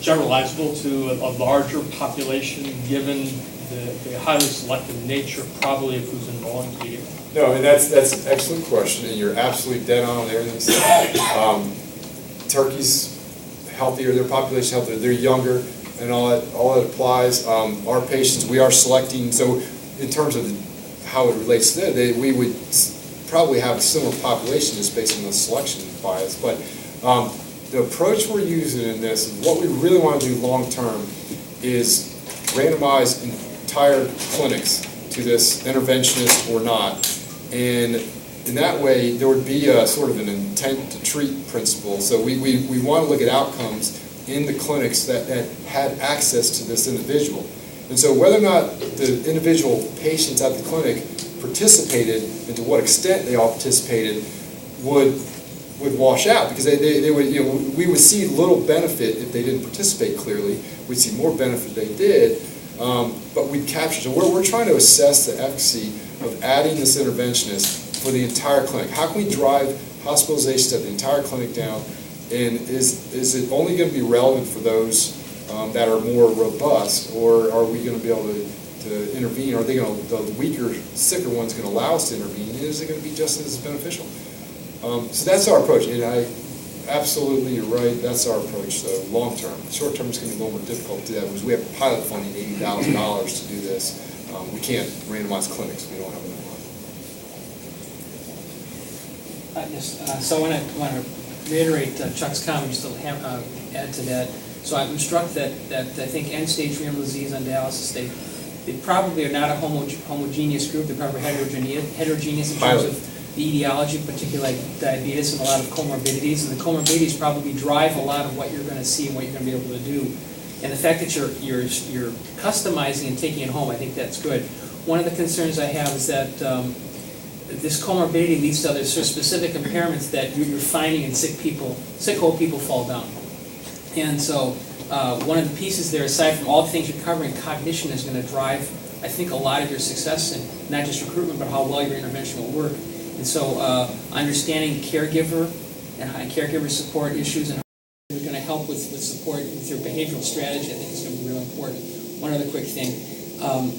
generalizable to a larger population, given the highly selective nature, probably, of who's enrolling to you? No, and that's an excellent question, and you're absolutely dead on everything you said. Turkey's healthier, their population healthier, they're younger, and all that applies. Our patients, we are selecting, so in terms of how it relates to that, we would probably have a similar population just based on the selection bias. But the approach we're using in this, what we really want to do long term, is randomize entire clinics to this interventionist or not. And in that way, there would be a sort of an intent to treat principle. So we want to look at outcomes in the clinics that had access to this individual. And so whether or not the individual patients at the clinic participated, and to what extent they all participated, would wash out, because they would, we would see little benefit if they didn't participate clearly. We'd see more benefit if they did, but we'd capture. So we're trying to assess the efficacy of adding this interventionist for the entire clinic. How can we drive hospitalizations at the entire clinic down, and is it only going to be relevant for those that are more robust, or are we going to be able to intervene? Are they going to, the weaker, sicker ones going to allow us to intervene? And is it going to be just as beneficial? So that's our approach, and absolutely, you're right, that's our approach, though, long term. Short term is going to be a little more difficult to do that, because we have pilot funding, $80,000 to do this. We can't randomize clinics, we don't have enough money. So I want to reiterate Chuck's comment, just to add to that. So I'm struck that I think end-stage renal disease on dialysis, they probably are not a homogeneous group. They're probably heterogeneous in terms of the etiology, particularly like diabetes and a lot of comorbidities. And the comorbidities probably drive a lot of what you're going to see and what you're going to be able to do. And the fact that you're customizing and taking it home, I think that's good. One of the concerns I have is that this comorbidity leads to other sort of specific impairments that you're finding in sick old people fall down. And so one of the pieces there, aside from all the things you're covering, cognition is going to drive, I think, a lot of your success in not just recruitment, but how well your intervention will work. And so understanding caregiver and caregiver support issues and how you're going to help with support with your behavioral strategy, I think is going to be really important. One other quick thing.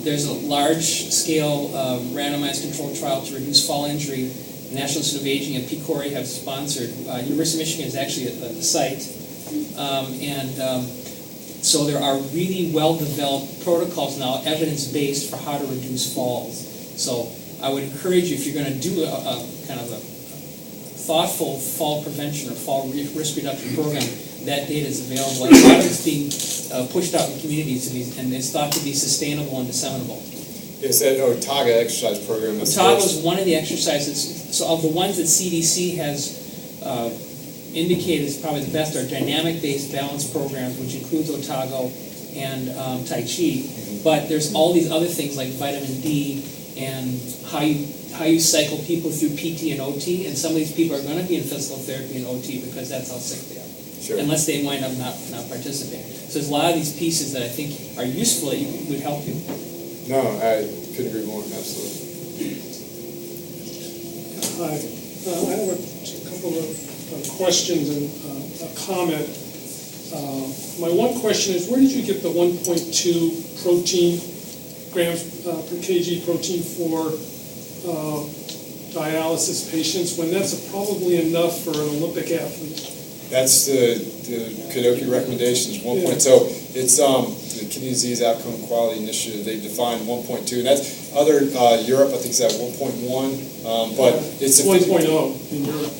There's a large-scale randomized controlled trial to reduce fall injury. The National Institute of Aging and PCORI have sponsored. University of Michigan is actually at the site. So there are really well-developed protocols now, evidence-based, for how to reduce falls. So I would encourage you, if you're going to do a kind of a thoughtful fall prevention or fall risk reduction program, that data is available. A lot of it's being pushed out in communities, and it's thought to be sustainable and disseminable. Yes, that OTAGA exercise program. OTAGA is one of the exercises. So of the ones that CDC has indicated is probably the best are dynamic-based balance programs, which includes OTAGA and Tai Chi. But there's all these other things like vitamin D and how you cycle people through PT and OT. And some of these people are going to be in physical therapy and OT because that's how sick they are. Sure. Unless they wind up not participating. So there's a lot of these pieces that I think are useful that would help you. No, I couldn't agree more. Absolutely. Hi. I have a couple of questions and a comment. My one question is, where did you get the 1.2 protein, grams per kg protein for dialysis patients, when that's probably enough for an Olympic athlete? That's the Kadoki recommendations, 1 point. So it's the Kidney Disease Outcome Quality Initiative. They defined 1.2, and that's other Europe. I think it's at 1.1, but it's 1.0 in Europe.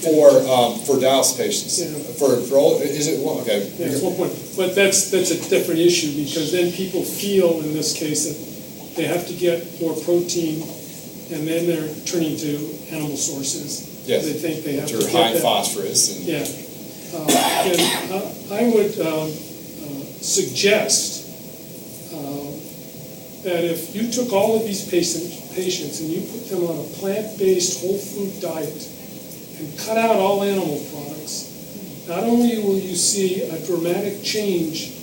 For dialysis patients. Yeah. For all, is it one? Okay. Yeah, it's 1 point. But that's a different issue, because then people feel in this case that they have to get more protein, and then they're turning to animal sources. Yes. They think they have to Which are get high in that. phosphorus. And Yeah. And I would suggest that if you took all of these patients and you put them on a plant-based whole food diet and cut out all animal products, not only will you see a dramatic change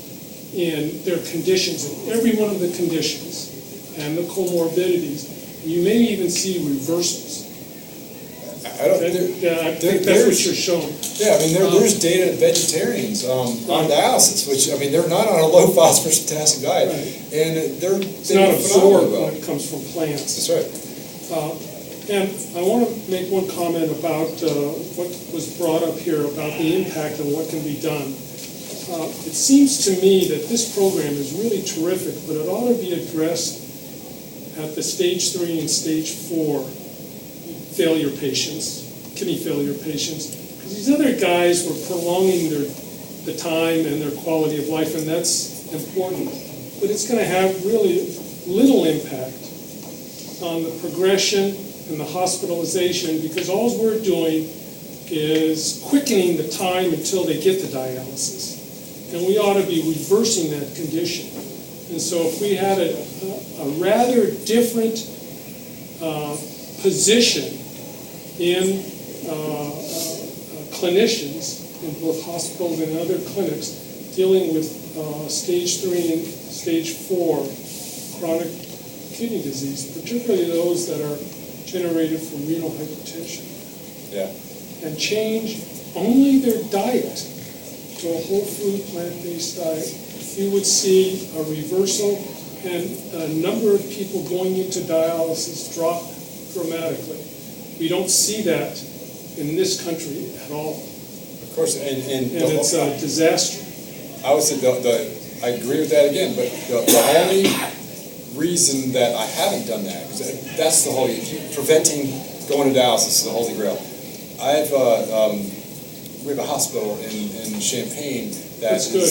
in their conditions, in every one of the conditions and the comorbidities, you may even see reversals. I don't. Yeah, I think that's what you're showing. Yeah, I mean, there's data that vegetarians on dialysis, which, I mean, they're not on a low phosphorus potassium diet, Right. and It's not absorbed when it comes from plants. That's right. And I want to make one comment about what was brought up here about the impact and what can be done. It seems to me that this program is really terrific, but it ought to be addressed at the stage 3 and stage 4 failure patients, kidney failure patients, because these other guys were prolonging the time and their quality of life, and that's important. But it's going to have really little impact on the progression and the hospitalization, because all we're doing is quickening the time until they get to dialysis. And we ought to be reversing that condition. And so if we had a rather different position in clinicians in both hospitals and other clinics dealing with stage 3 and stage 4 chronic kidney disease, particularly those that are generated from renal hypertension. Yeah. And change only their diet to a whole food plant-based diet, you would see a reversal and a number of people going into dialysis drop dramatically. We don't see that in this country at all. Of course, and it's a disaster. I would say I agree with that again, but the only reason that I haven't done that, because that's the whole, preventing going to dialysis is the holy grail. We have a hospital in Champaign That's good.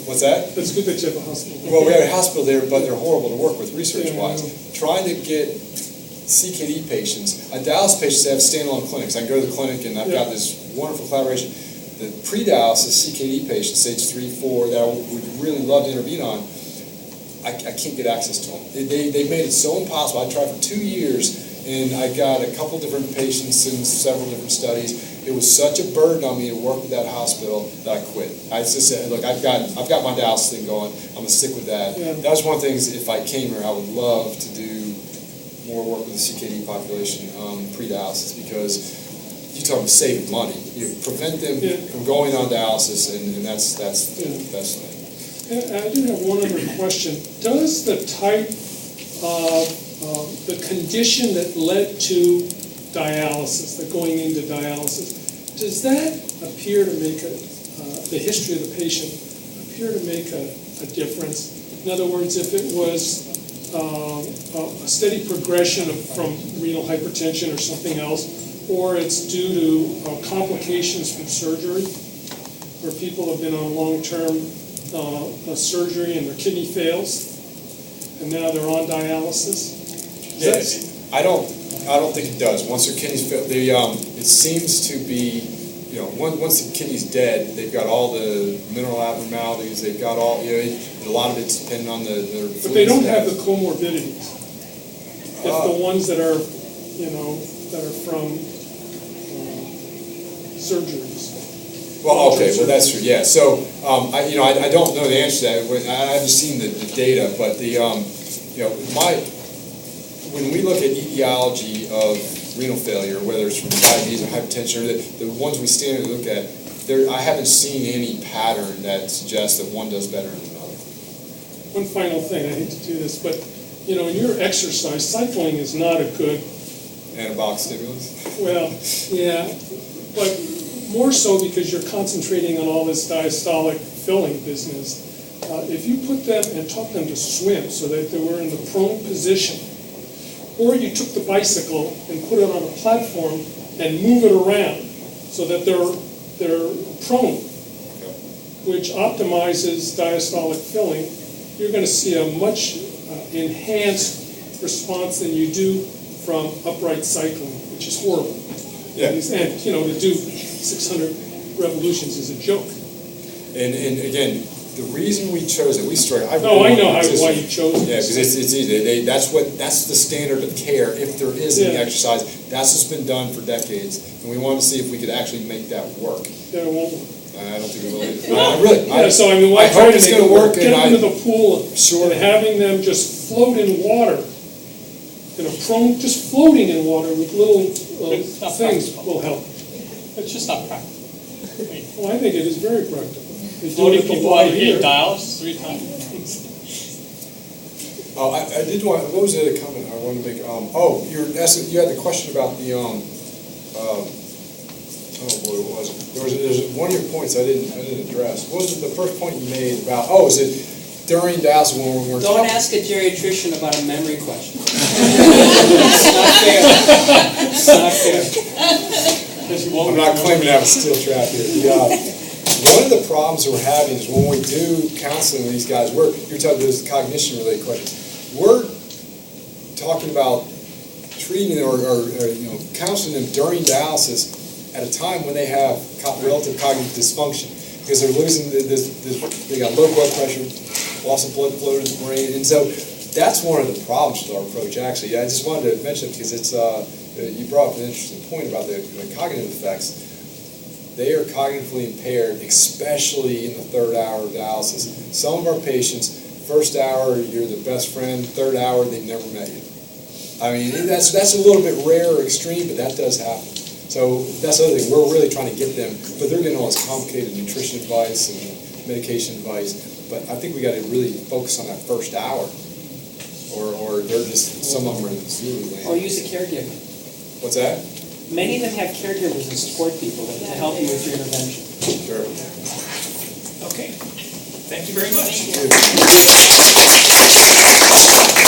What's that? It's good that you have a hospital. Well, we have a hospital there, but they're horrible to work with research-wise. Yeah. Trying to get CKD patients, dialysis patients have standalone clinics. I can go to the clinic and I've got this wonderful collaboration. The pre-dialysis CKD patients, stage 3, 4, that I would really love to intervene on, I can't get access to them. They made it so impossible. I tried for 2 years, and I got a couple different patients in several different studies. It was such a burden on me to work with that hospital that I quit. I just said, look, I've got my dialysis thing going. I'm gonna stick with that. Yeah. That was one of the things. If I came here, I would love to do more work with the CKD population pre-dialysis, because you talk about saving money. You prevent them from going on dialysis, and that's the best thing. And I do have one other question. Does the type of the condition that led to dialysis, the going into dialysis, does that appear to make the history of the patient appear to make a difference? In other words, if it was a steady progression from renal hypertension or something else, or it's due to complications from surgery, where people have been on long-term surgery and their kidney fails, and now they're on dialysis? Yes, I don't think it does. Once their kidneys fail, it seems to be, once the kidney's dead, they've got all the mineral abnormalities. They've got all, a lot of it's dependent on their. But they don't have the comorbidities. If the ones that are, that are from surgeries. Well, okay, well that's true. Yeah. So, I don't know the answer to that. I haven't seen the data, but when we look at etiology of renal failure, whether it's from diabetes or hypertension, or the ones we stand and look at, I haven't seen any pattern that suggests that one does better than another. One final thing, I hate to do this, but, you know, in your exercise, cycling is not a good, Anabolic stimulus? well, yeah, but more so because you're concentrating on all this diastolic filling business. If you put them and taught them to swim so that they were in the prone position, or you took the bicycle and put it on a platform and move it around so that they're prone, which optimizes diastolic filling, you're going to see a much enhanced response than you do from upright cycling, which is horrible. Yeah. And, you know, to do 600 revolutions is a joke. And again, the reason we chose it, we started. I know why you chose it. Yeah, because it's easy. That's the standard of care. If there is any exercise, that's what's been done for decades, and we wanted to see if we could actually make that work. Yeah, it won't. I don't think it will. So I mean, why try to make it work? Get them into the pool Sure. and having them just float in water, just floating in water with little things will help. It's just not practical. Well, I think it is very practical. They do Floating it at the people water out of here. here dialysis 3 times. Oh, I did want. What was the other comment I wanted to make? You were asking. You had the question about the oh boy, what was it? There's one of your points I didn't address. What was it, the first point you made about? Oh, is it during dialysis when we're Don't talking? ask a geriatrician about a memory question. It's not fair. It's not fair. I'm not claiming to have a steel trap here. One of the problems we're having is when we do counseling with these guys, you're talking about this cognition-related question. We're talking about treating or counseling them during dialysis at a time when they have relative cognitive dysfunction because they're losing they got low blood pressure, loss of blood flow to the brain, and so that's one of the problems with our approach. Actually, I just wanted to mention it because it's you brought up an interesting point about the cognitive effects. They are cognitively impaired, especially in the 3rd hour of dialysis. Some of our patients, 1st hour, you're the best friend. 3rd hour, they've never met you. I mean, that's a little bit rare or extreme, but that does happen. So that's the other thing. We're really trying to get them, but they're getting all this complicated nutrition advice and medication advice. But I think we got to really focus on that 1st hour, or they're just some of them are in zero land. Or use a caregiver. What's that? Many of them have caregivers and support people to help you with your intervention. Sure. Okay, thank you very much. Thank you.